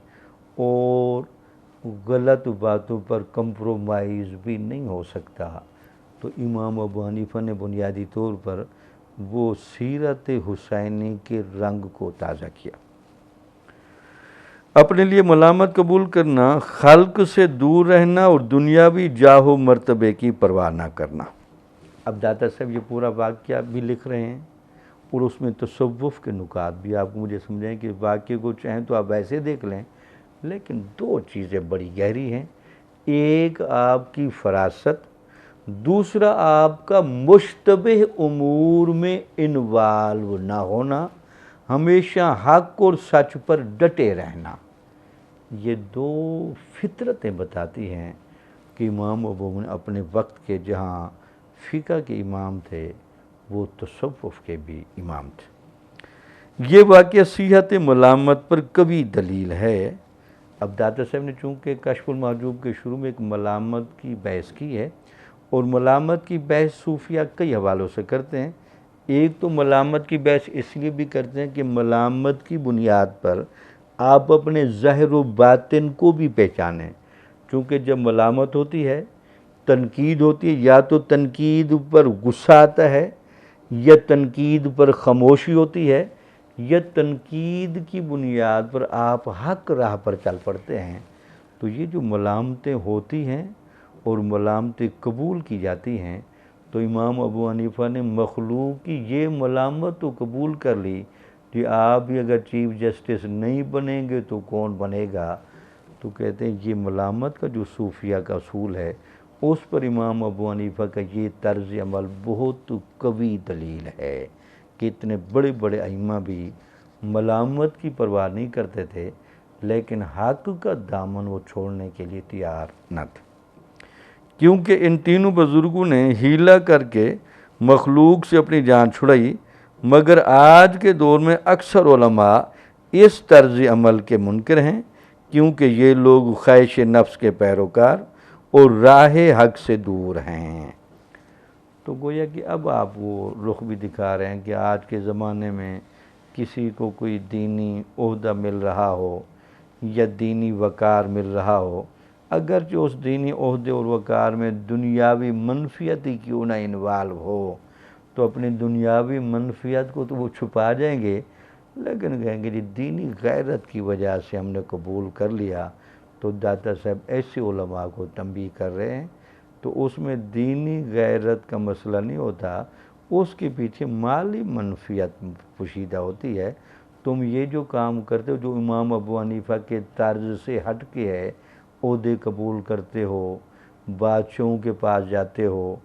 اور غلط باتوں پر کمپرومائز بھی نہیں ہو سکتا۔ تو امام ابو حنیفہ نے بنیادی طور پر وہ سیرت حسینی کے رنگ کو تازہ کیا۔ اپنے لیے ملامت قبول کرنا، خلق سے دور رہنا اور دنیاوی جاہ و مرتبے کی پرواہ نہ کرنا۔ اب داتا صاحب یہ پورا واقعہ بھی لکھ رہے ہیں اور اس میں تصوف کے نکات بھی آپ کو مجھے سمجھائیں کہ واقعے کو چاہیں تو آپ ایسے دیکھ لیں، لیکن دو چیزیں بڑی گہری ہیں، ایک آپ کی فراست، دوسرا آپ کا مشتبہ امور میں انوالو نہ ہونا، ہمیشہ حق اور سچ پر ڈٹے رہنا۔ یہ دو فطرتیں بتاتی ہیں کہ امام ابو اپنے وقت کے جہاں فقہ کے امام تھے وہ تصوف کے بھی امام تھے۔ یہ واقعہ صحت ملامت پر قوی دلیل ہے۔ اب داتا صاحب نے چونکہ کشف المحجوب کے شروع میں ایک ملامت کی بحث کی ہے، اور ملامت کی بحث صوفیہ کئی حوالوں سے کرتے ہیں۔ ایک تو ملامت کی بحث اس لیے بھی کرتے ہیں کہ ملامت کی بنیاد پر آپ اپنے ظاہر و باطن کو بھی پہچانیں، چونکہ جب ملامت ہوتی ہے، تنقید ہوتی ہے، یا تو تنقید پر غصہ آتا ہے، یا تنقید پر خاموشی ہوتی ہے، یا تنقید کی بنیاد پر آپ حق راہ پر چل پڑتے ہیں۔ تو یہ جو ملامتیں ہوتی ہیں اور ملامتیں قبول کی جاتی ہیں، تو امام ابو حنیفہ نے مخلوق کی یہ ملامت تو قبول کر لی کہ آپ بھی اگر چیف جسٹس نہیں بنیں گے تو کون بنے گا؟ تو کہتے ہیں یہ ملامت کا جو صوفیہ کا اصول ہے، اس پر امام ابو حنیفہ کا یہ طرز عمل بہت قوی دلیل ہے کہ اتنے بڑے بڑے ائمہ بھی ملامت کی پرواہ نہیں کرتے تھے، لیکن حق کا دامن وہ چھوڑنے کے لیے تیار نہ تھے، کیونکہ ان تینوں بزرگوں نے ہیلہ کر کے مخلوق سے اپنی جان چھڑائی۔ مگر آج کے دور میں اکثر علماء اس طرز عمل کے منکر ہیں، کیونکہ یہ لوگ خواہش نفس کے پیروکار اور راہ حق سے دور ہیں۔ تو گویا کہ اب آپ وہ رخ بھی دکھا رہے ہیں کہ آج کے زمانے میں کسی کو کوئی دینی عہدہ مل رہا ہو یا دینی وقار مل رہا ہو، اگرچہ اس دینی عہدے اور وقار میں دنیاوی منفیت ہی کیوں نہ انوالو ہو، تو اپنی دنیاوی منفیت کو تو وہ چھپا جائیں گے، لیکن کہیں گے جی دینی غیرت کی وجہ سے ہم نے قبول کر لیا۔ تو داتا صاحب ایسے علماء کو تنبیہ کر رہے ہیں، تو اس میں دینی غیرت کا مسئلہ نہیں ہوتا، اس کے پیچھے مالی منفیت پوشیدہ ہوتی ہے۔ تم یہ جو کام کرتے ہو جو امام ابو حنیفہ کے طرز سے ہٹ کے ہے، عہدے قبول کرتے ہو، بادشاہوں کے پاس جاتے ہو،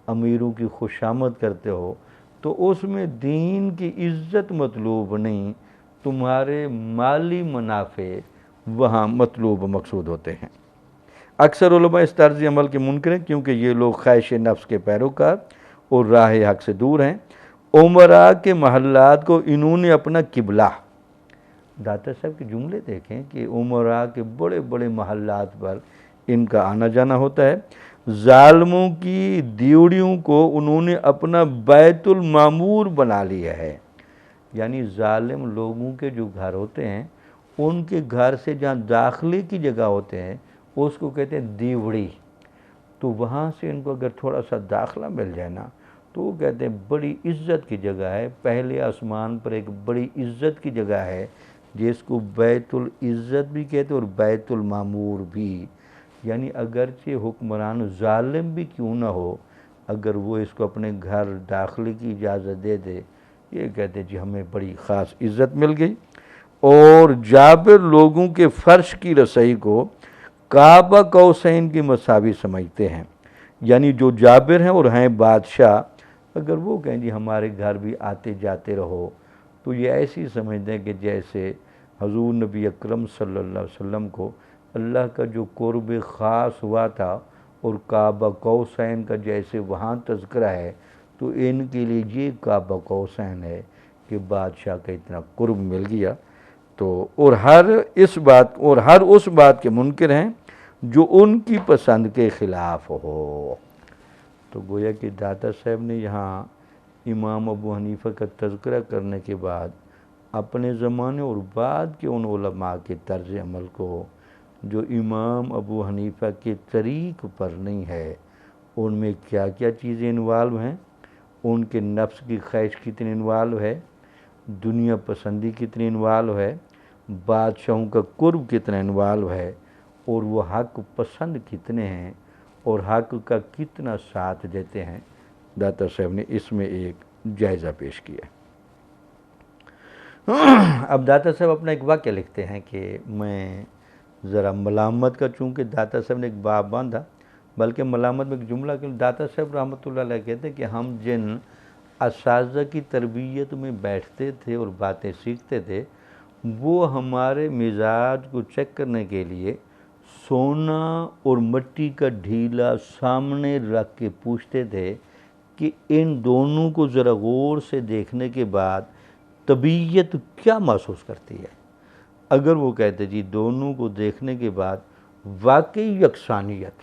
امیروں کی خوشامد کرتے ہو، تو اس میں دین کی عزت مطلوب نہیں، تمہارے مالی منافع وہاں مطلوب و مقصود ہوتے ہیں۔ اکثر علماء اس طرز عمل کے منکر ہیں، کیونکہ یہ لوگ خواہش نفس کے پیروکار اور راہ حق سے دور ہیں۔ عمراء کے محلات کو انہوں نے اپنا قبلہ، داتا صاحب کے جملے دیکھیں کہ عمراء کے بڑے بڑے محلات پر ان کا آنا جانا ہوتا ہے۔ ظالموں کی دیوڑیوں کو انہوں نے اپنا بیت المعمور بنا لیا ہے، یعنی ظالم لوگوں کے جو گھر ہوتے ہیں، ان کے گھر سے جہاں داخلے کی جگہ ہوتے ہیں اس کو کہتے ہیں دیوڑی، تو وہاں سے ان کو اگر تھوڑا سا داخلہ مل جائے نا تو وہ کہتے ہیں بڑی عزت کی جگہ ہے، پہلے آسمان پر ایک بڑی عزت کی جگہ ہے جس کو بیت العزت بھی کہتے ہیں اور بیت المعمور بھی، یعنی اگرچہ حکمران ظالم بھی کیوں نہ ہو، اگر وہ اس کو اپنے گھر داخلے کی اجازت دے دے، یہ کہتے ہیں جی ہمیں بڑی خاص عزت مل گئی۔ اور جابر لوگوں کے فرش کی رسائی کو کعبہ قوسین کی مساوی سمجھتے ہیں، یعنی جو جابر ہیں اور ہیں بادشاہ، اگر وہ کہیں جی ہمارے گھر بھی آتے جاتے رہو، تو یہ ایسی سمجھتے ہیں کہ جیسے حضور نبی اکرم صلی اللہ علیہ وسلم کو اللہ کا جو قرب خاص ہوا تھا اور کعبہ قوسین کا جیسے وہاں تذکرہ ہے، تو ان کے لیے یہ کعبہ قوسین ہے کہ بادشاہ کا اتنا قرب مل گیا۔ تو اور ہر اس بات کے منکر ہیں جو ان کی پسند کے خلاف ہو۔ تو گویا کہ داتا صاحب نے یہاں امام ابو حنیفہ کا تذکرہ کرنے کے بعد اپنے زمانے اور بعد کے ان علماء کے طرز عمل کو جو امام ابو حنیفہ کے طریق پر نہیں ہے، ان میں کیا کیا چیزیں انوالو ہیں، ان کے نفس کی خواہش کتنی انوالو ہے، دنیا پسندی کتنی انوالو ہے، بادشاہوں کا قرب کتنا انوالو ہے، اور وہ حق پسند کتنے ہیں اور حق کا کتنا ساتھ دیتے ہیں، داتا صاحب نے اس میں ایک جائزہ پیش کیا۔ اب داتا صاحب اپنا ایک واقعہ لکھتے ہیں کہ میں ذرا ملامت کا، چونکہ داتا صاحب نے ایک باب باندھا، بلکہ ملامت میں ایک جملہ کہ داتا صاحب رحمۃ اللہ علیہ کہتے ہیں کہ ہم جن اساتذہ کی تربیت میں بیٹھتے تھے اور باتیں سیکھتے تھے، وہ ہمارے مزاج کو چیک کرنے کے لیے سونا اور مٹی کا ڈھیلا سامنے رکھ کے پوچھتے تھے کہ ان دونوں کو ذرا غور سے دیکھنے کے بعد طبیعت کیا محسوس کرتی ہے۔ اگر وہ کہتے جی دونوں کو دیکھنے کے بعد واقعی یکسانیت،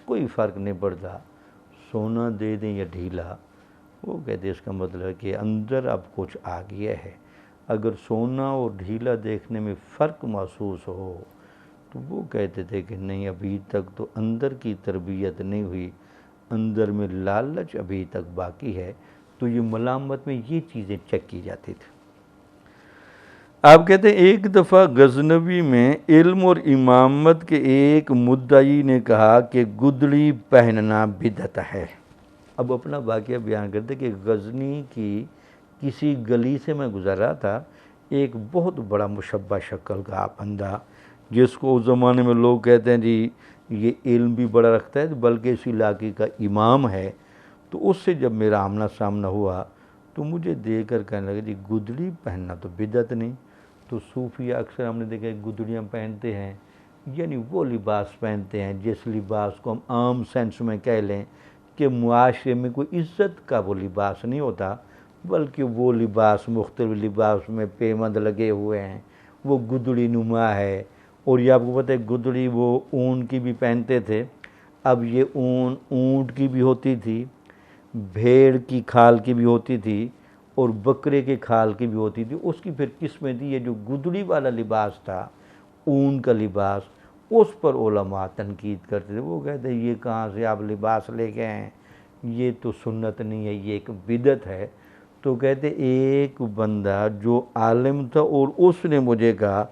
کوئی فرق نہیں پڑتا، سونا دے دیں یا ڈھیلا، وہ کہتے اس کا مطلب ہے کہ اندر اب کچھ آ گیا ہے۔ اگر سونا اور ڈھیلا دیکھنے میں فرق محسوس ہو تو وہ کہتے تھے کہ نہیں، ابھی تک تو اندر کی تربیت نہیں ہوئی، اندر میں لالچ ابھی تک باقی ہے۔ تو یہ ملامت میں یہ چیزیں چیک کی جاتی تھی۔ آپ کہتے ہیں ایک دفعہ غزنوی میں علم اور امامت کے ایک مدعی نے کہا کہ گدڑی پہننا بدعت ہے۔ اب اپنا واقعہ بیان کرتے کہ غزنی کی کسی گلی سے میں گزر رہا تھا، ایک بہت بڑا مشبہ شکل کا بندہ، جس کو اس زمانے میں لوگ کہتے ہیں جی یہ علم بھی بڑا رکھتا ہے بلکہ اس علاقے کا امام ہے۔ تو اس سے جب میرا آمنا سامنا ہوا تو مجھے دیکھ کر کہنے لگا جی گدڑی پہننا تو بدعت نہیں۔ تو صوفیہ اکثر ہم نے دیکھا گدڑیاں پہنتے ہیں، یعنی وہ لباس پہنتے ہیں جس لباس کو ہم عام سینس میں کہہ لیں کہ معاشرے میں کوئی عزت کا وہ لباس نہیں ہوتا، بلکہ وہ لباس مختلف لباس میں پیوند لگے ہوئے ہیں، وہ گدڑی نما ہے۔ اور یہ آپ کو پتہ ہے گدڑی وہ اون کی بھی پہنتے تھے۔ اب یہ اون اونٹ کی بھی ہوتی تھی، بھیڑ کی کھال کی بھی ہوتی تھی، اور بکرے کے کھال کی بھی ہوتی تھی۔ اس کی پھر قسمیں تھی۔ یہ جو گدڑی والا لباس تھا، اون کا لباس، اس پر علماء تنقید کرتے تھے۔ وہ کہتے ہیں یہ کہاں سے آپ لباس لے کے ہیں، یہ تو سنت نہیں ہے، یہ ایک بدعت ہے۔ تو کہتے ایک بندہ جو عالم تھا اور اس نے مجھے کہا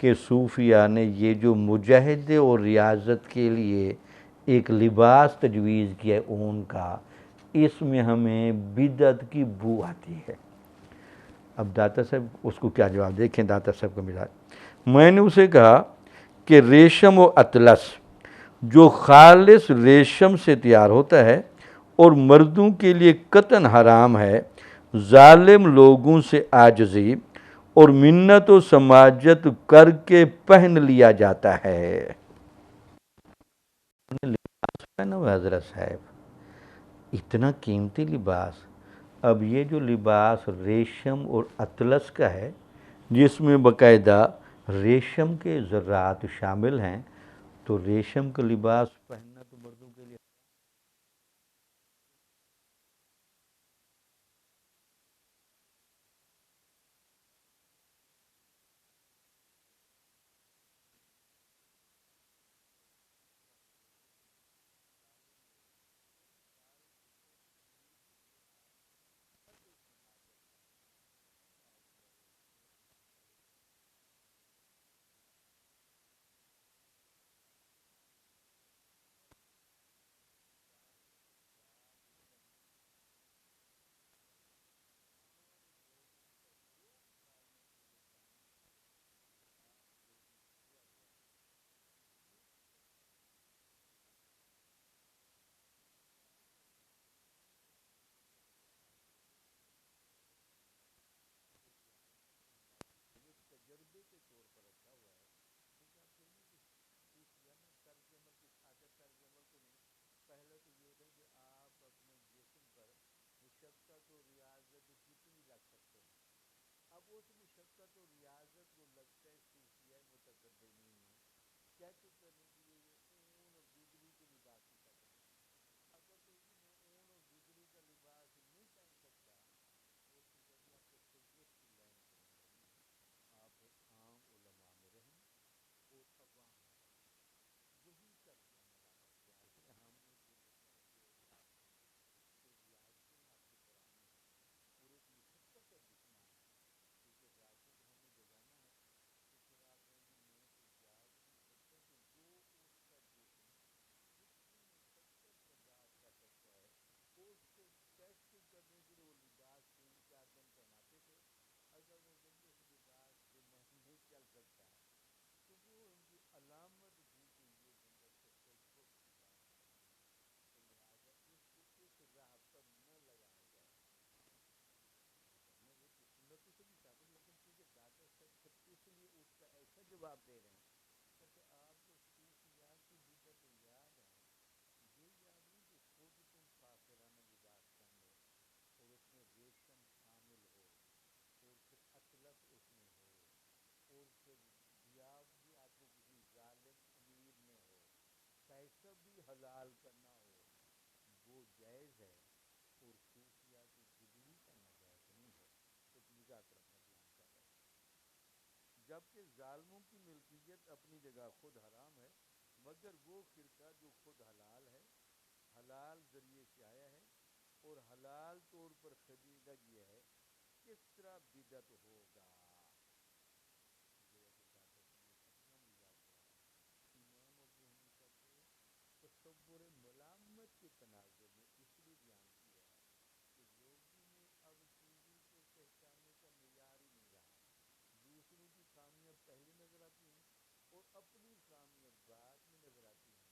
کہ صوفیہ نے یہ جو مجاہدے اور ریاضت کے لیے ایک لباس تجویز کیا ہے اون کا، اس میں ہمیں بدعت کی بو آتی ہے۔ اب داتا صاحب اس کو کیا جواب، دیکھیں داتا صاحب کا مزاج۔ میں نے اسے کہا کہ ریشم و اطلس جو خالص ریشم سے تیار ہوتا ہے اور مردوں کے لیے قطعاً حرام ہے، ظالم لوگوں سے عاجزی اور منت و سماجت کر کے پہن لیا جاتا ہے۔ لباس پہنا ہوا حضرت صاحب، اتنا قیمتی لباس۔ اب یہ جو لباس ریشم اور اطلس کا ہے، جس میں باقاعدہ ریشم کے ذرات شامل ہیں، تو ریشم کا لباس پہننا تو مردوں کے لیے جائز ہے اور صوفیہ کی گدڑی کرنا جائز نہیں ہے. ایک وضاحت رکھنا بیان کر رہے ہیں. جبکہ ظالموں کی ملکیت اپنی جگہ خود حرام ہے، مگر وہ خرقہ جو خود حلال ہے، حلال ذریعے سے آیا ہے اور حلال طور پر خریدا گیا ہے، کس طرح بدعت ہوگا. امام ابو حنیفہ کو تصور ملامت کے تناظر میں اس لیے بیان کیا کہ لوگوں میں اب چیزوں کو پہچاننے کا معیار ہی نہیں رہا. دوسروں کی خامیاں پہلے نظر آتی ہیں اور اپنی خامیاں بعد میں نظر آتی ہیں.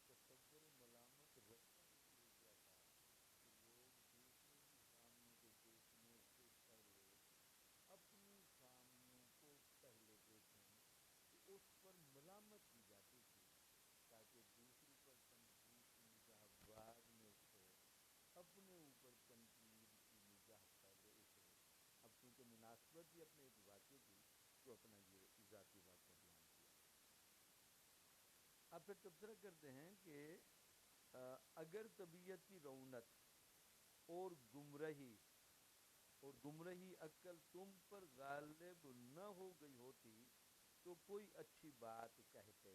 تو تصور ملامت رچا اس لیے گیا تھا کہ لوگ دوسروں کی خامیوں کو دیکھنے سے پہلے اپنی خامیوں کو پہلے دیکھیں تو اس پر ملامت کی جاتی تھی، تاکہ دوسروں پر تنقید کی نگاہ بعد میں اٹھے، اپنے اوپر تنقید کی نگاہ پہلے اٹھے. اب چونکہ مناسبت ہی اپنے ایک واقعے کی تو اپنا یہ ذاتی واقعہ بیان کیا. اب پھر تبصرہ کرتے ہیں کہ اگر طبیعت کی رونق اور گمراہی عقل تم پر غالب نہ ہو گئی ہوتی تو کوئی اچھی بات کہتے.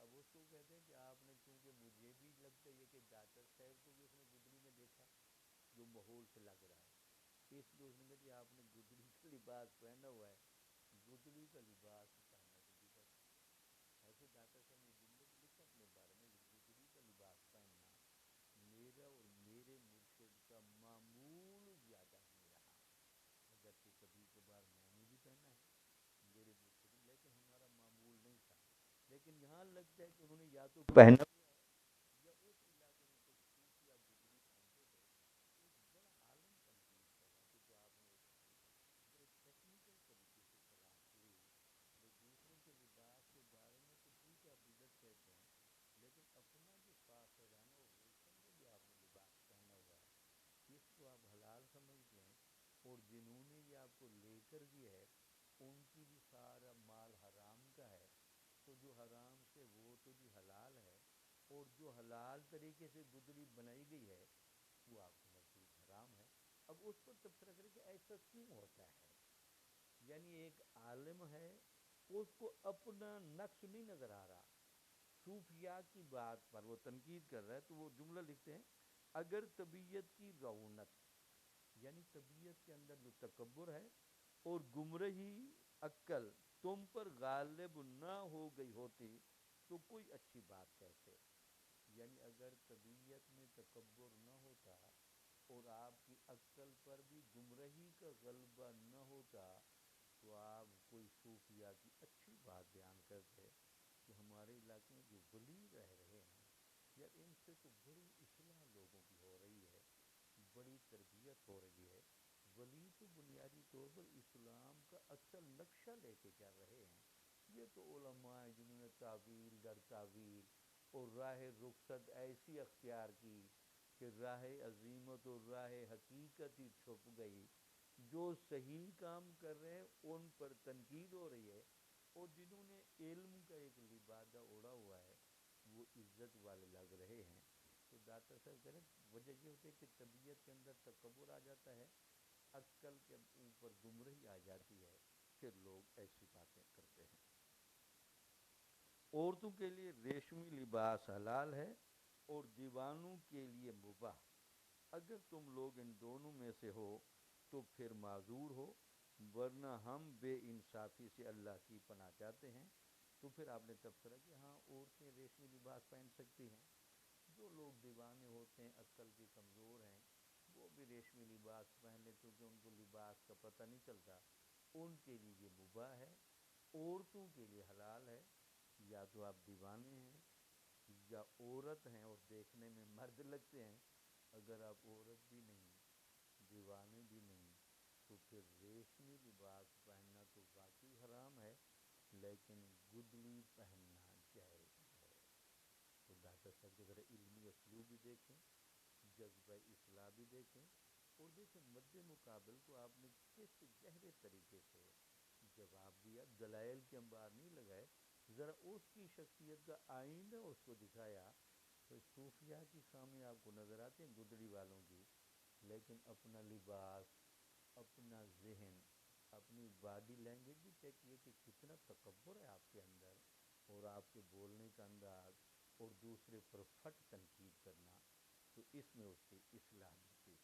اب اس کو کہتے ہیں کہ آپ نے، چونکہ مجھے بھی لگتا ہے کہ ڈاکٹر صاحب کو بھی اس نے گدڑی میں دیکھا جو ماحول سے لگ رہا ہے، اس لیے اس نے کہا جی آپ نے گدڑی کا لباس پہنا ہوا ہے، گدڑی کا لباس پہننا تو بدعت ہے. ایسے ڈاکٹر صاحب نے جملے لکھے اپنے بارے میں کہ گدڑی کا لباس پہننا میرا اور میرے مرشد کا معمول زیادہ نہیں رہا، اگرچہ کبھی کبھار میں نے بھی پہنا ہے میرے مرشد، لیکن ہمارا معمول نہیں تھا. لیکن یہاں لگتا ہے کہ انہوں نے یا تو پہنا ہوا ہے یا اس علاقے میں کچھ صوفیہ گدڑی پہنتے تھے. ایک بڑا عالم تنقید کر رہا ہے کہ جو آپ نے بڑے ٹیکنیکل طریقے سے تلاش ہوئی. بھئی دوسروں کے لباس کے بارے میں تو ٹھیک ہے آپ بدعت کہتے ہیں، لیکن اپنا جو فاخر ہے نا وہ ریشم کا جو آپ نے لباس پہنا ہوا ہے اس کو آپ حلال سمجھتے ہیں، اور جنہوں نے یہ آپ کو لے کر دیا ہے ان کی بھی سارا مال حرام کا ہے. تو جو حرام سے وہ تو جی حلال ہے، اور جو حلال طریقے سے گدڑی بنائی گئی ہے وہ آپ کے نزدیک حرام ہے. اب اس پر تبصرہ کریں کہ ایسا کیوں ہوتا ہے. یعنی ایک عالم ہے اس کو اپنا نقص نہیں نظر آ رہا، صوفیاء کی بات پر وہ تنقید کر رہا ہے. تو وہ جملہ لکھتے ہیں اگر طبیعت کی رونق، یعنی طبیعت کے اندر جو تکبر ہے اور گمراہی عقل تم پر غالب نہ ہو گئی ہوتی تو کوئی اچھی بات کہتے. یعنی اگر طبیعت میں تکبر نہ ہوتا اور آپ کی عقل پر بھی گمراہی کا غلبہ نہ ہوتا تو آپ کوئی صوفیاء کی اچھی بات بیان کرتے کہ ہمارے علاقے میں جو ولی رہ رہے ہیں یار ان سے تو بڑی اصلاح لوگوں کی ہو رہی ہے، بڑی تربیت ہو رہی ہے. ولی تو بنیادی طور پر اسلام کا اصل نقشہ لے کے چل رہے ہیں. یہ تو علماء ہیں جنہوں نے تعویل در تعویل اور راہ رخصت ایسی اختیار کی کہ راہ عظیمت اور راہ حقیقت ہی چھپ گئی. جو صحیح کام کر رہے ہیں ان پر تنقید ہو رہی ہے، اور جنہوں نے علم کا ایک لبادہ اوڑھا ہوا ہے وہ عزت والے لگ رہے ہیں. تو ڈاکٹر صاحب کہہ رہے ہیں وجہ یہ ہوتی ہے کہ طبیعت کے اندر تکبر آ جاتا ہے، عقل کے اوپر گمراہی آ جاتی ہے، پھر لوگ ایسی باتیں کرتے ہیں. عورتوں کے لیے ریشمی لباس حلال ہے اور دیوانوں کے لیے مباح. اگر تم لوگ ان دونوں میں سے ہو تو پھر معذور ہو، ورنہ ہم بے انصافی سے اللہ کی پناہ چاہتے ہیں. تو پھر آپ نے تبصرہ کہ ہاں عورتیں ریشمی لباس پہن سکتی ہیں، جو لوگ دیوانے ہوتے ہیں عقل کے کمزور ہیں وہ بھی ریشمی لباس پہن لیں چونکہ ان کو لباس کا پتہ نہیں چلتا، ان کے لیے یہ مباح ہے. عورتوں کے لیے حلال ہے، یا تو آپ دیوانے ہیں یا عورت ہیں اور دیکھنے میں مرد لگتے ہیں. اگر آپ عورت بھی نہیں دیوانے بھی نہیں تو پھر ریشمی لباس پہننا تو واقعی حرام ہے، لیکن گدڑی پہننا جائز ہے. تو ڈاکٹر صاحب کے ذرا علمی اسلوب بھی دیکھیں، جذبہ اصلاح بھی دیکھیں، اور دیکھیں مد مقابل کو آپ نے کس گہرے طریقے سے جواب دیا. دلائل کے انبار نہیں لگائے، ذرا اس کی شخصیت کا آئینہ اس کو دکھایا تو صوفیاء کی خامی آپ کو نظر آتی ہیں گدڑی والوں کی، لیکن اپنا لباس، اپنا ذہن، اپنی باڈی لینگویج بھی چیک کیے کہ کتنا تکبر ہے آپ کے اندر، اور آپ کے بولنے کا انداز، اور دوسرے پر پھٹ تنقید کرنا، تو اس میں اس کی اصلاح بھی تھی۔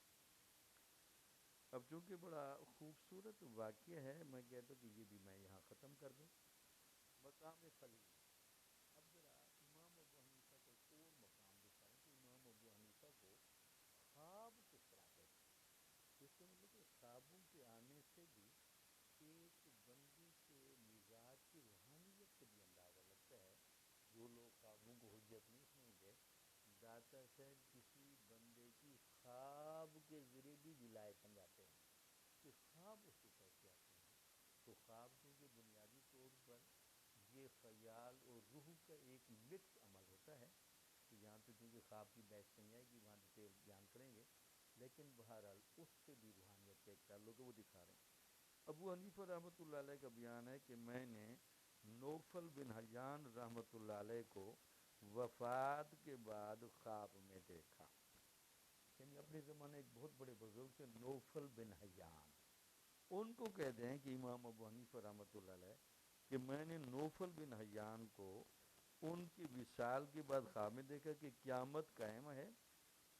اب چونکہ بڑا خوبصورت واقعہ ہے، میں کہتا ہوں کہ یہ بھی میں یہاں ختم کر دوں۔ مقام خلیل، اب ذرا امام ابو حنیفہ کا ایک اور مقام دکھائیں کہ امام ابو حنیفہ کو خواب کس طرح دیکھا۔ اس کے مطلب کہ خوابوں کے آنے سے بھی ایک بندے کے مزاج کی روحانیت سے بھی اندازہ لگتا ہے۔ جو لوگ خوابوں کو حجت نہیں سمجھ گئے، داتا صاحب کسی بندے کی خواب کے ذریعے بھی ولایت سمجھاتے ہیں کہ خواب اس کو کیسے آتے ہیں۔ تو خواب کیونکہ بنیادی طور پر یہ خیال اور روح کا ایک مکس عمل ہوتا ہے، تو یہاں تو چونکہ خواب کی بحث نہیں آئے گی، وہاں ڈیٹیل بیان کریں گے، لیکن بہرحال اس سے بھی روحانیت کا ایک تعلق ہے، وہ دکھا رہے ہیں۔ ابو حنیفہ رحمۃ اللہ علیہ کا بیان ہے کہ میں نے نوفل بن حیان رحمۃ اللہ علیہ کو وفات کے بعد خواب میں دیکھا۔ یعنی اپنے زمانے ایک بہت بڑے بزرگ تھے نوفل بن حیان، ان کو کہتے ہیں کہ امام ابو حنیفہ رحمۃ اللہ علیہ کہ میں نے نوفل بن حیان کو ان کی وصال کے بعد خواب میں دیکھا کہ قیامت قائم ہے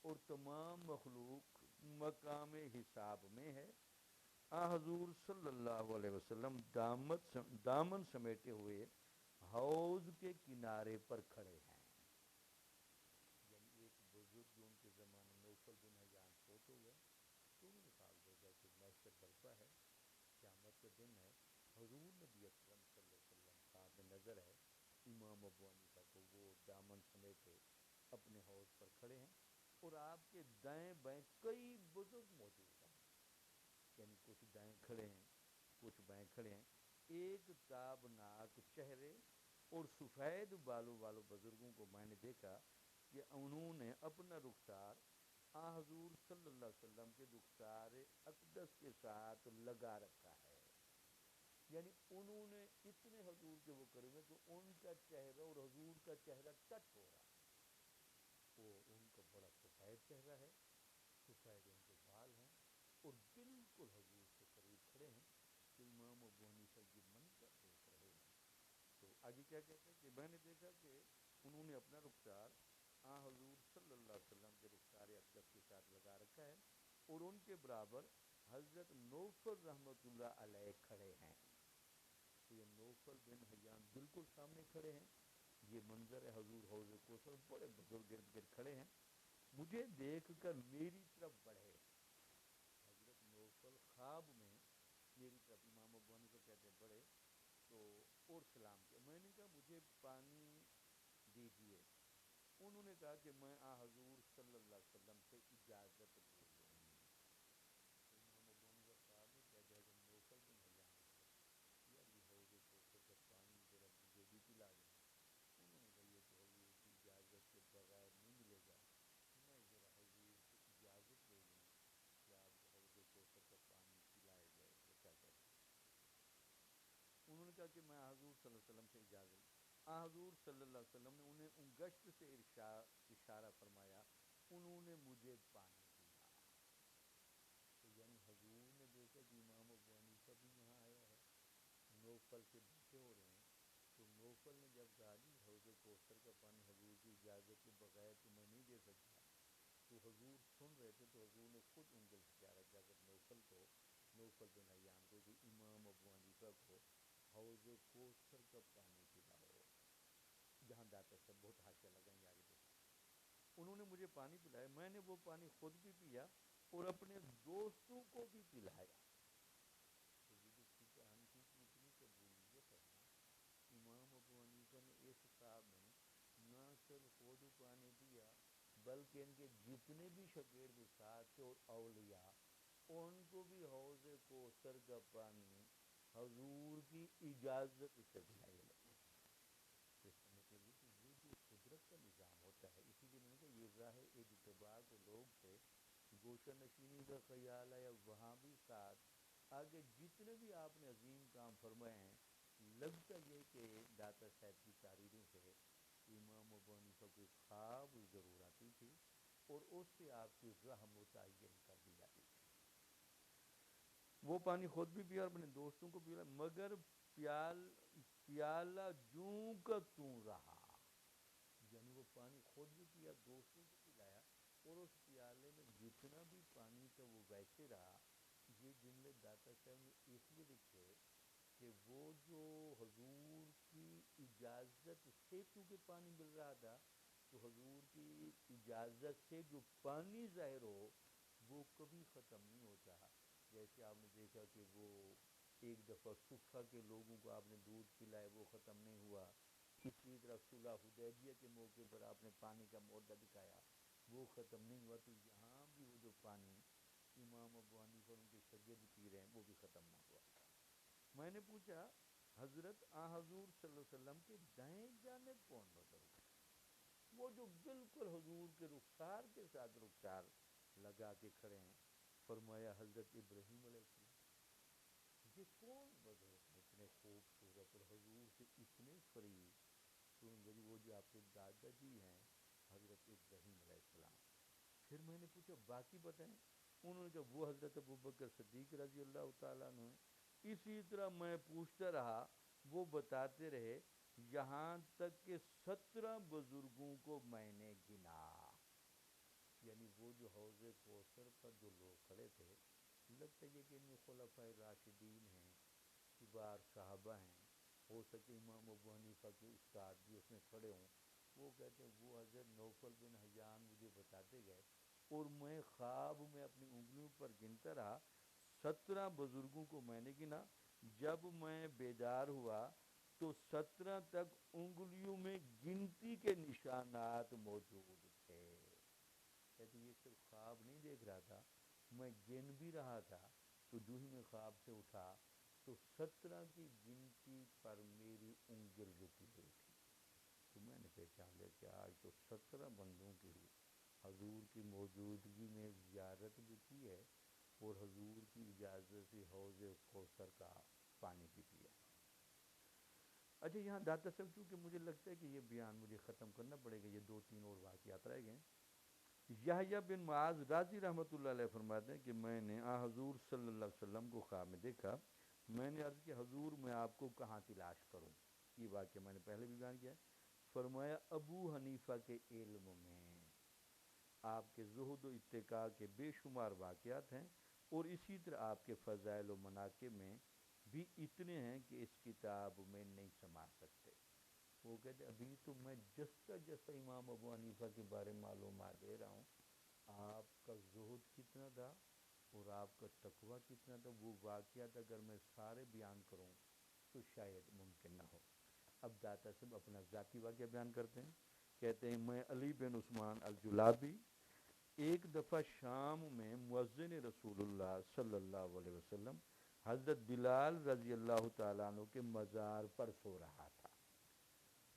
اور تمام مخلوق مقام حساب میں ہے۔ حضور صلی اللہ علیہ وسلم دامن سمیٹے ہوئے حوض کے کنارے پر کھڑے ہیں۔ یعنی ایک بزرگ جو ان کے زمانے نوفل بن حیان فوت ہو گئے، تو انہوں نے خواب دیکھا کہ محشر برپا ہے، قیامت کا دن ہے، حضور نبی اکرم صلی اللہ علیہ وسلم خواب میں نظر ہے امام ابو حنیفہ کو، وہ دامن سمیٹے اپنے حوض پر کھڑے ہیں، اور آپ کے دائیں بائیں کئی بزرگ موجود ہیں، یعنی کچھ دائیں کھڑے ہیں، کچھ بائیں کھڑے ہیں، ایک تابناک چہرے اور سفید بالوں والوں بزرگوں کو میں نے دیکھا کہ انہوں نے اپنا رخسار حضور صلی اللہ علیہ وسلم کے رخسار اقدس کے ساتھ لگا رکھا ہے۔ یعنی انہوں نے اتنے حضور کے وہ کرے ہوئے کہ ان کا چہرہ اور حضور کا چہرہ ٹچ ہو رہا ہے، وہ ان کا بڑا سفید چہرہ ہے، سفید ان کے بال ہیں، اور بالکل حضور سے قریب کھڑے ہیں، تو امام ابو حنیفہ یہ منظر دیکھ رہے ہیں۔ تو آگے کیا کہتے ہیں کہ میں نے دیکھا کہ انہوں نے اپنا رخسار حضور صلی اللہ علیہ وسلم کے رخسار اقدس کے ساتھ لگا رکھا ہے، اور ان کے برابر حضرت نوفل رحمۃ اللہ علیہ کھڑے ہیں۔ تو یہ نوفل بن حیان بالکل سامنے کھڑے ہیں، یہ منظر ہے، حضور حوض کوثر، بڑے بزرگ گرد گرد کھڑے ہیں، مجھے دیکھ کر میری طرف بڑھے۔ حضرت نوفل خواب میں میری طرف، امام ابو حنیفہ کہتے ہیں بڑھے تو، اور سلام کیا، میں نے کہا مجھے پانی دیجئے، انہوں نے کہا کہ میں حضور صلی اللہ علیہ وسلم سے اجازت لے لوں۔ تو امام ابو حنیفہ خواب میں کہتے ہیں حضرت نوفل بن حیان سے، یار یہ حوض کوثر کا پانی ذرا مجھے بھی پلا دیں۔ انہوں نے کہا یہ تو حضور کی اجازت کے بغیر نہیں ملے گا، میں ذرا حضور سے اجازت لے لوں کہ آپ حوض کوثر کا پانی پلائے جائے تو کیا کہتے ہیں۔ انہوں نے کہا کہ میں حضور صلی اللہ علیہ وسلم سے اجازت، حضور صلی اللہ علیہ وسلم نے انہیں انگشت سے اشارہ فرمایا، انہوں نے مجھے پانی دیا۔ تو یعنی حضور نے دیکھا کہ امام ابو حنیفہ بھی یہاں آیا ہے، نوفل سے بیٹھے ہو رہے ہیں، تو نوفل نے جب کہا جی حوض کوثر کا پانی حضور کی اجازت کے بغیر تو میں نہیں دے سکتا، تو حضور سن رہے تھے، تو حضور نے خود انگل سے اشارہ کیا حضرت نوفل کو، نوفل بن حیان کو، کہ امام ابو حنیفہ کو حوض کوثر کا پانی پلاؤ۔ یہاں داتا صاحب بہت حاشیہ لگائیں گے، آگے دیکھیں۔ انہوں نے مجھے پانی پلایا، میں نے وہ پانی خود بھی پیا اور اپنے دوستوں کو بھی پلایا۔ تو یہ جو فقہ حنفی کی اتنی قبولیت ہے نا، امام ابو حنیفہ نے اس خواب میں نہ صرف خود پانی پیا، بلکہ ان کے جتنے بھی شاگرد ساتھ تھے اور اولیاء، ان کو بھی حوض کوثر کا پانی حضور کی اجازت سے پلایا۔ تو اس کا مطلب یہ کہ یہ جو قدرت کا نظام ہوتا ہے، اسی لیے میں نے کہا یہ راہ اجتباء کے لوگ تھے، گوشہ نشینی کا خیال ہے، وہاں بھی ساتھ آگے جتنے بھی آپ نے عظیم کام فرمائے ہیں، لگتا یہ کہ داتا صاحب کی تحریروں سے کہ امام ابو حنیفہ کو خواب ضرور آتی تھی اور اس سے آپ کی راہ متعین کر دی جاتی تھی. وہ پانی خود بھی پیا اور اپنے دوستوں کو پیا، مگر پیالہ جوں کا توں رہا. یعنی وہ پانی خود بھی پیا، دوستوں کو پلایا، اور اس پیالے میں جتنا بھی پانی تھا وہ ویسے رہا. یہ جملے داتا صاحب نے اس لیے لکھے کہ وہ جو حضور کی اجازت سے چونکہ پانی مل رہا تھا، تو حضور کی اجازت سے جو پانی ظاہر ہو وہ کبھی ختم نہیں ہوتا. جیسے آپ نے دیکھا کہ وہ ایک دفعہ صفہ کے لوگوں کو آپ نے دودھ پلایا، وہ ختم نہیں ہوا. اسی طرح صلح حدیبیہ کے موقع پر آپ نے پانی کا معاہدہ دکھایا، وہ ختم نہیں ہوا. تو یہاں بھی وہ جو پانی امام ابو حنیفہ اور ان کے شاگرد پی رہے ہیں وہ بھی ختم نہ ہوا. میں نے پوچھا حضرت حضور صلی اللہ علیہ وسلم کے دائیں جانب کون نظر ہوا؟ وہ جو بالکل حضور کے رخسار کے ساتھ رخسار لگا کے کھڑے ہیں. فرمایا حضرت ابراہیم علیہ السلام. یہ کون بزرگ ہیں اتنے خوبصورت اور حضور سے اتنے قریب؟ تو وہ جو آپ کے دادا جی ہیں حضرت ابراہیم علیہ السلام. پھر میں نے پوچھا باقی بتائیں. انہوں نے کہا وہ حضرت ابوبکر صدیق رضی اللہ تعالیٰ عنہ ہیں. اسی طرح میں پوچھتا رہا، وہ بتاتے رہے یہاں تک کہ 17 بزرگوں کو میں نے گنا. یعنی وہ جو حوض کوثر پر جو لوگ کھڑے تھے، لگتا ہے کہ ان میں خلفائے راشدین ہیں، کبار صحابہ ہیں، ہو سکے امام ابو حنیفہ کے استاد بھی اس میں کھڑے ہوں. وہ کہتے ہیں وہ حضرت نوفل بن حیان مجھے بتاتے گئے اور میں خواب میں اپنی انگلیوں پر گنتا رہا. 17 بزرگوں کو میں نے گنا. جب میں بیدار ہوا تو 17 تک انگلیوں میں گنتی کے نشانات موجود تھے. کہتے یہ صرف خواب نہیں دیکھ رہا تھا، میں گن بھی رہا تھا. تو جو ہی میں خواب سے اٹھا تو 17 کی گنتی پر میری انگل رکی ہوئی تھی. تو میں نے پہچان لیا کہ آج تو 17 بندوں کی حضور کی موجودگی میں زیارت بھی کی ہے اور حضور کی اجازت سے حوض کوثر کا پانی بھی پیا. اچھا یہاں داتا صاحب چونکہ مجھے لگتا ہے کہ یہ بیان مجھے ختم کرنا پڑے گا، یہ 2-3 اور واقعات رہ گئے. یحییٰ بن معاذ رازی رحمۃ اللہ علیہ فرماتے ہیں کہ میں نے حضور صلی اللہ علیہ وسلم کو خواب میں دیکھا. میں نے عرض کیا حضور میں آپ کو کہاں تلاش کروں؟ یہ واقعہ میں نے پہلے بھی بیان کیا ہے. فرمایا ابو حنیفہ کے علم میں. آپ کے زہد و اتقاء کے بے شمار واقعات ہیں اور اسی طرح آپ کے فضائل و مناقب میں بھی اتنے ہیں کہ اس کتاب میں نہیں سما سکتے. وہ کہتے ابھی تو میں جستا جستا امام ابو حنیفہ کے بارے معلومات دے رہا ہوں. آپ کا زہد کتنا تھا اور آپ کا تقوی کتنا تھا، وہ واقعات اگر میں سارے بیان کروں تو شاید ممکن نہ ہو. اب داتا صاحب اپنا ذاتی واقعہ بیان کرتے ہیں. کہتے ہیں میں علی بن عثمان الجلابی ایک دفعہ شام میں مؤذن رسول اللہ صلی اللہ علیہ وسلم حضرت بلال رضی اللہ تعالیٰ عنہ کے مزار پر سو رہا تھا.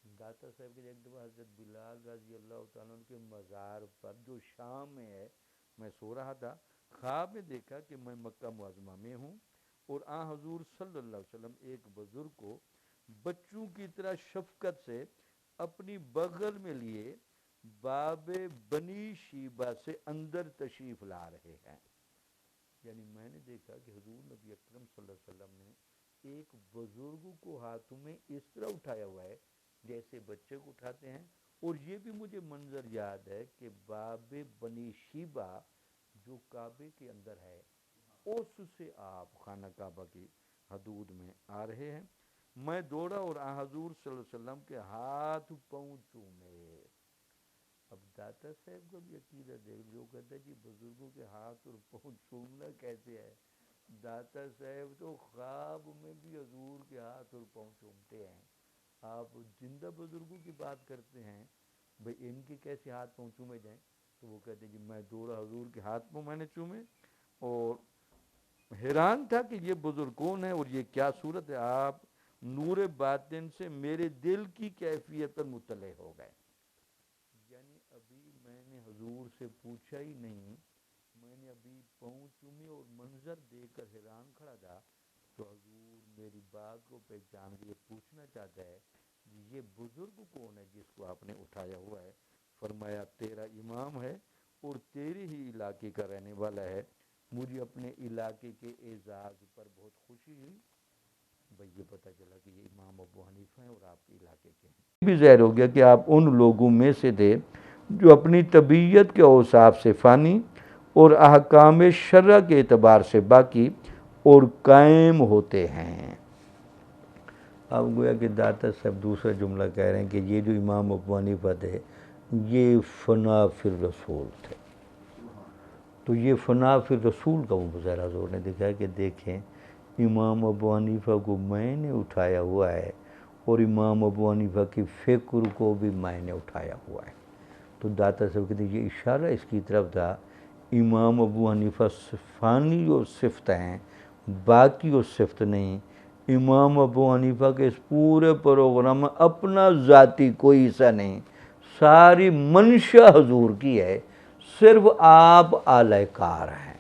داتا صاحب کے ایک دفعہ حضرت بلال رضی اللہ تعالیٰ عنہ کے مزار پر جو شام میں ہے میں سو رہا تھا. خواب میں دیکھا کہ میں مکہ معظمہ میں ہوں اور حضور صلی اللہ علیہ وسلم ایک بزرگ کو بچوں کی طرح شفقت سے اپنی بغل میں لیے باب بنی شیبہ سے اندر تشریف لا رہے ہیں. یعنی میں نے دیکھا کہ حضور نبی اکرم صلی اللہ علیہ وسلم نے ایک بزرگ کو ہاتھوں میں اس طرح اٹھایا ہوا ہے جیسے بچے کو اٹھاتے ہیں. اور یہ بھی مجھے منظر یاد ہے کہ باب بنی شیبہ جو کعبے کے اندر ہے اس سے آپ خانہ کعبہ کی حدود میں آ رہے ہیں. میں دوڑا اور حضور صلی اللہ علیہ وسلم کے ہاتھ پاؤں چومے. اب داتا صاحب کو بھی عقیدہ دیکھ جو کہتا ہے جی بزرگوں کے ہاتھ اور پاؤں چومنا کیسے ہے. داتا صاحب تو خواب میں بھی حضور کے ہاتھ اور پاؤں چومتے ہیں. آپ زندہ بزرگوں کی بات کرتے ہیں بھئی ان کے کیسے ہاتھ پاؤں چومے جائیں. تو وہ کہتے ہیں جی میں دوڑا حضور کے ہاتھ پاؤں میں نے چومے اور حیران تھا کہ یہ بزرگ کون ہے اور یہ کیا صورت ہے. آپ نور باطن سے میرے دل کی کیفیت پر مطلع ہو گئے. یعنی ابھی میں نے حضور سے پوچھا ہی نہیں، میں نے ابھی پاؤں چومی اور منظر دیکھ کر حیران کھڑا تھا. تو حضور میری بات کو پہچان کے پوچھنا چاہتا ہے یہ بزرگ کون ہے جس کو آپ نے اٹھایا ہوا ہے. فرمایا فرمایا تیرا امام ہے اور تیرے ہی علاقے کا رہنے والا ہے، مجھے اپنے علاقے کے اعزاز پر بہت خوشی ہوئی۔ بھئی یہ پتہ چلا کہ یہ امام ابو حنیفہ ہیں اور آپ کے علاقے کے ہیں۔ یہ بھی ظاہر ہو گیا کہ آپ ان لوگوں میں سے تھے جو اپنی طبیعت کے اوصاف سے فانی اور احکام شرع کے اعتبار سے باقی اور قائم ہوتے ہیں۔ اب گویا کہ داتا صاحب دوسرا جملہ کہہ رہے ہیں کہ یہ جو امام ابو حنیفہ تھے یہ فنا فی الرسول تھے۔ تو یہ فنا فی الرسول کا وہ مظاہرہ حضور نے دکھایا کہ دیکھیں امام ابو حنیفہ کو میں نے اٹھایا ہوا ہے اور امام ابو حنیفہ کی فکر کو بھی میں نے اٹھایا ہوا ہے۔ تو داتا صاحب کہتے ہیں یہ اشارہ اس کی طرف تھا، امام ابو حنیفہ فانی جو صفت ہیں باقی وہ صفت نہیں، امام ابو حنیفہ کے اس پورے پروگرام میں اپنا ذاتی کوئی حصہ نہیں، ساری منشا حضور کی ہے، صرف آپ اعلی کار ہیں،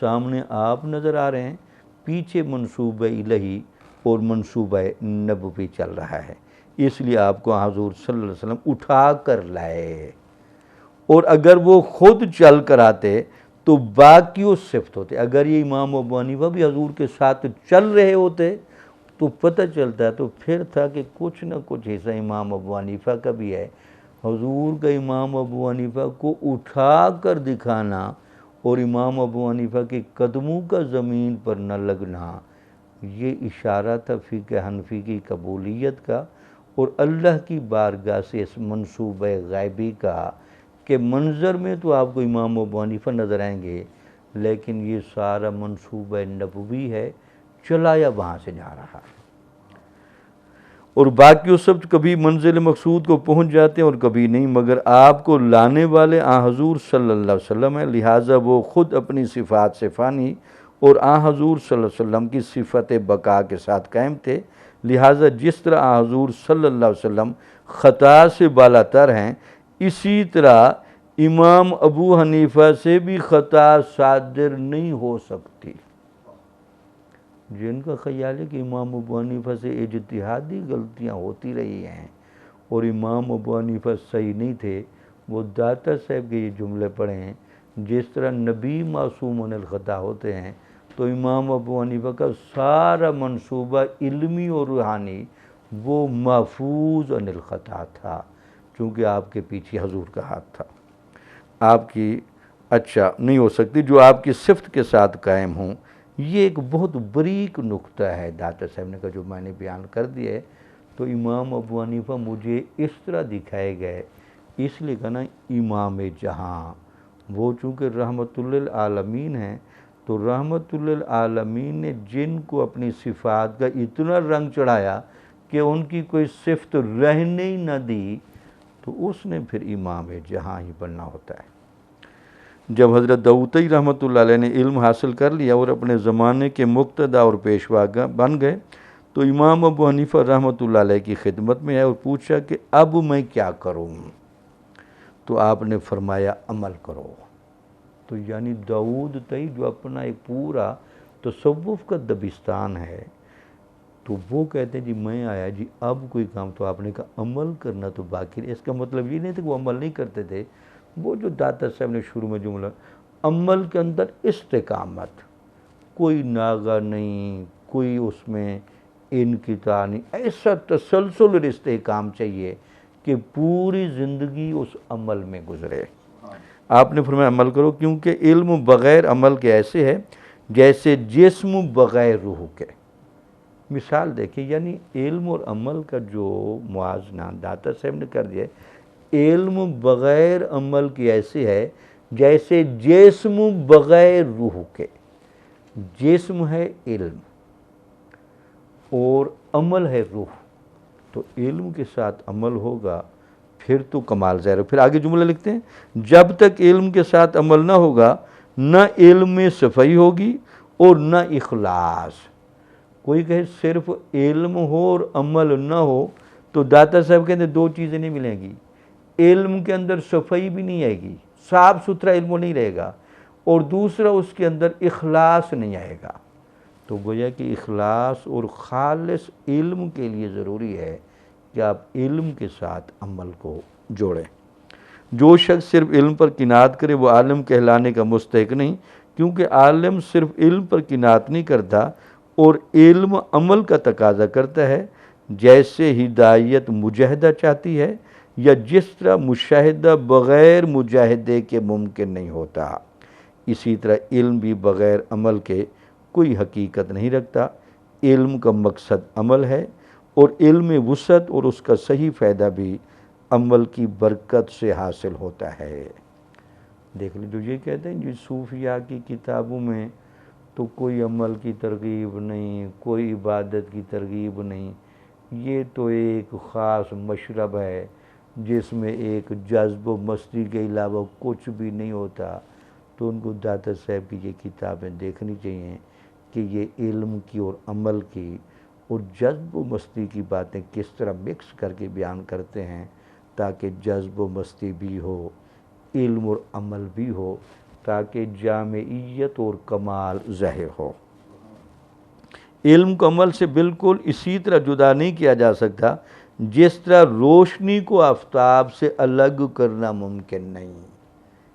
سامنے آپ نظر آ رہے ہیں، پیچھے منصوبہ الہی اور منصوبہ نبوی چل رہا ہے، اس لیے آپ کو حضور صلی اللہ علیہ وسلم اٹھا کر لائے، اور اگر وہ خود چل کر آتے تو باقی وہ صفت ہوتے۔ اگر یہ امام ابو حنیفہ بھی حضور کے ساتھ چل رہے ہوتے تو پتہ چلتا تو پھر تھا کہ کچھ نہ کچھ حصہ امام ابو حنیفہ کا بھی ہے۔ حضور کا امام ابو حنیفہ کو اٹھا کر دکھانا اور امام ابو حنیفہ کے قدموں کا زمین پر نہ لگنا، یہ اشارہ تھا فقہ حنفی کی قبولیت کا اور اللہ کی بارگاہ سے اس منصوبہ غیبی کا، کہ منظر میں تو آپ کو امام ابو حنیفہ نظر آئیں گے لیکن یہ سارا منصوبہ نبوی ہے، چلایا وہاں سے جا رہا ہے، اور باقی وہ سب کبھی منزل مقصود کو پہنچ جاتے ہیں اور کبھی نہیں، مگر آپ کو لانے والے آن حضور صلی اللہ علیہ وسلم ہیں، لہٰذا وہ خود اپنی صفات سے فانی اور آن حضور صلی اللہ علیہ وسلم کی صفت بقا کے ساتھ قائم تھے، لہٰذا جس طرح آن حضور صلی اللہ علیہ وسلم خطا سے بالا تر ہیں، اسی طرح امام ابو حنیفہ سے بھی خطا صادر نہیں ہو سکتی۔ جن کا خیال ہے کہ امام ابو حنیفہ سے اجتہادی غلطیاں ہوتی رہی ہیں اور امام ابو حنیفہ صحیح نہیں تھے، وہ داتا صاحب کے یہ جملے پڑھیں، جس طرح نبی معصوم عن الخطا ہوتے ہیں تو امام ابو حنیفہ کا سارا منصوبہ علمی اور روحانی وہ محفوظ عن الخطا تھا، چونکہ آپ کے پیچھے حضور کا ہاتھ تھا۔ آپ کی اچھا نہیں ہو سکتی جو آپ کی صفت کے ساتھ قائم ہوں، یہ ایک بہت بریک نقطہ ہے داتا صاحب نے کہا جو میں نے بیان کر دیا ہے۔ تو امام ابو حنیفہ مجھے اس طرح دکھائے گئے، اس لیے کہنا امام جہاں، وہ چونکہ رحمت للعالمین ہیں، تو رحمت للعالمین نے جن کو اپنی صفات کا اتنا رنگ چڑھایا کہ ان کی کوئی صفت رہنے ہی نہ دی، تو اس نے پھر امام جہاں ہی بننا ہوتا ہے۔ جب حضرت داؤدی رحمۃ اللہ علیہ نے علم حاصل کر لیا اور اپنے زمانے کے مقتدا اور پیشوا بن گئے تو امام ابو حنیفہ رحمۃ اللہ علیہ کی خدمت میں آئے اور پوچھا کہ اب میں کیا کروں؟ تو آپ نے فرمایا عمل کرو۔ تو یعنی داؤد تئی جو اپنا ایک پورا تصوف کا دبستان ہے، تو وہ کہتے ہیں جی میں آیا جی اب کوئی کام، تو آپ نے کہا عمل کرنا تو باقی ہے۔ اس کا مطلب یہ نہیں تھا کہ وہ عمل نہیں کرتے تھے، وہ جو داتا صاحب نے شروع میں جملہ، عمل کے اندر استقامت، کوئی ناغہ نہیں، کوئی اس میں انقطاع نہیں، ایسا تسلسل اور استحکام چاہیے کہ پوری زندگی اس عمل میں گزرے۔ آپ نے فرمایا عمل کرو، کیونکہ علم بغیر عمل کے ایسے ہے جیسے جسم بغیر روح کے۔ مثال دیکھیں، یعنی علم اور عمل کا جو موازنہ داتا صاحب نے کر دیا ہے، علم بغیر عمل کے ایسے ہے جیسے جسم بغیر روح کے۔ جسم ہے علم اور عمل ہے روح، تو علم کے ساتھ عمل ہوگا پھر تو کمال ظاہر ہے۔ پھر آگے جملہ لکھتے ہیں، جب تک علم کے ساتھ عمل نہ ہوگا نہ علم میں صفائی ہوگی اور نہ اخلاص۔ کوئی کہے صرف علم ہو اور عمل نہ ہو تو داتا صاحب کہتے ہیں دو چیزیں نہیں ملیں گی، علم کے اندر صفائی بھی نہیں آئے گی، صاف ستھرا علم نہیں رہے گا، اور دوسرا اس کے اندر اخلاص نہیں آئے گا۔ تو گویا کہ اخلاص اور خالص علم کے لیے ضروری ہے کہ آپ علم کے ساتھ عمل کو جوڑیں۔ جو شخص صرف علم پر قناعت کرے وہ عالم کہلانے کا مستحق نہیں، کیونکہ عالم صرف علم پر قناعت نہیں کرتا اور علم عمل کا تقاضا کرتا ہے، جیسے ہدایت مجاہدہ چاہتی ہے، یا جس طرح مشاہدہ بغیر مجاہدے کے ممکن نہیں ہوتا، اسی طرح علم بھی بغیر عمل کے کوئی حقیقت نہیں رکھتا۔ علم کا مقصد عمل ہے، اور علم وسعت اور اس کا صحیح فائدہ بھی عمل کی برکت سے حاصل ہوتا ہے۔ دیکھ لیں جو یہ کہتے ہیں جی صوفیاء کی کتابوں میں تو کوئی عمل کی ترغیب نہیں، کوئی عبادت کی ترغیب نہیں، یہ تو ایک خاص مشرب ہے جس میں ایک جذب و مستی کے علاوہ کچھ بھی نہیں ہوتا، تو ان کو داتا صاحب کی یہ کتابیں دیکھنی چاہیے کہ یہ علم کی اور عمل کی اور جذب و مستی کی باتیں کس طرح مکس کر کے بیان کرتے ہیں، تاکہ جذب و مستی بھی ہو، علم اور عمل بھی ہو، تاکہ جامعیت اور کمال ظاہر ہو۔ علم کو عمل سے بالکل اسی طرح جدا نہیں کیا جا سکتا جس طرح روشنی کو آفتاب سے الگ کرنا ممکن نہیں۔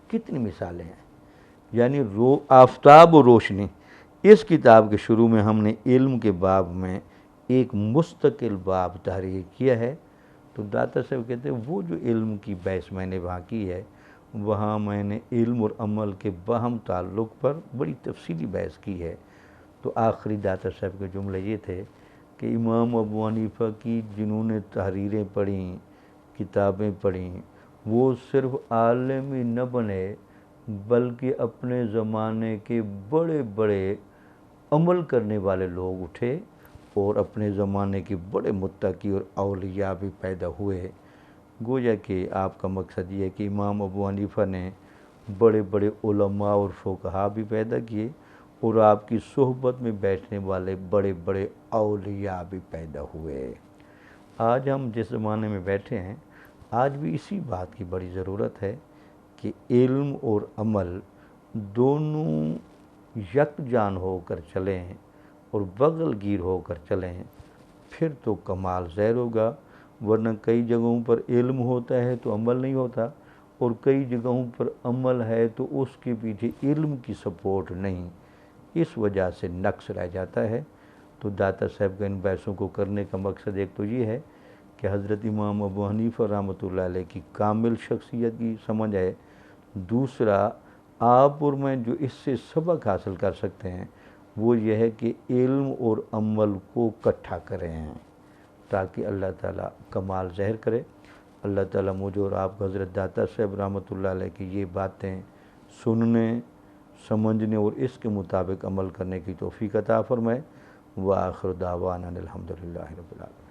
کتنی مثالیں ہیں، یعنی آفتاب و روشنی۔ اس کتاب کے شروع میں ہم نے علم کے باب میں ایک مستقل باب تحریر کیا ہے، تو داتا صاحب کہتے ہیں وہ جو علم کی بحث میں نے وہاں کی ہے، وہاں میں نے علم اور عمل کے باہم تعلق پر بڑی تفصیلی بحث کی ہے۔ تو آخری داتا صاحب کے جملے یہ تھے کہ امام ابو حنیفہ کی جنہوں نے تحریریں پڑھیں، کتابیں پڑھیں، وہ صرف عالم ہی نہ بنے بلکہ اپنے زمانے کے بڑے بڑے عمل کرنے والے لوگ اٹھے اور اپنے زمانے کے بڑے متقی اور اولیاء بھی پیدا ہوئے۔ گویا کہ آپ کا مقصد یہ ہے کہ امام ابو حنیفہ نے بڑے بڑے علماء اور فقہاء بھی پیدا کیے، اور آپ کی صحبت میں بیٹھنے والے بڑے بڑے اولیاء بھی پیدا ہوئے۔ آج ہم جس زمانے میں بیٹھے ہیں، آج بھی اسی بات کی بڑی ضرورت ہے کہ علم اور عمل دونوں یکجان ہو کر چلیں اور بغل گیر ہو کر چلیں، پھر تو کمال ظاہر ہوگا، ورنہ کئی جگہوں پر علم ہوتا ہے تو عمل نہیں ہوتا، اور کئی جگہوں پر عمل ہے تو اس کے پیچھے علم کی سپورٹ نہیں، اس وجہ سے نقص رہ جاتا ہے۔ تو داتا صاحب کا ان بحثوں کو کرنے کا مقصد ایک تو یہ ہے کہ حضرت امام ابو حنیفہ رحمۃ اللہ علیہ کی کامل شخصیت کی سمجھ ہے، دوسرا آپ اور میں جو اس سے سبق حاصل کر سکتے ہیں وہ یہ ہے کہ علم اور عمل کو اکٹھا کریں تاکہ اللہ تعالیٰ کمال ظاہر کرے۔ اللہ تعالیٰ مجھے اور آپ کو حضرت داتا صاحب رحمۃ اللہ علیہ کی یہ باتیں سننے، سمجھنے اور اس کے مطابق عمل کرنے کی توفیق عطا فرمائے۔ وآخر دعوانا الحمدللہ رب العالمین۔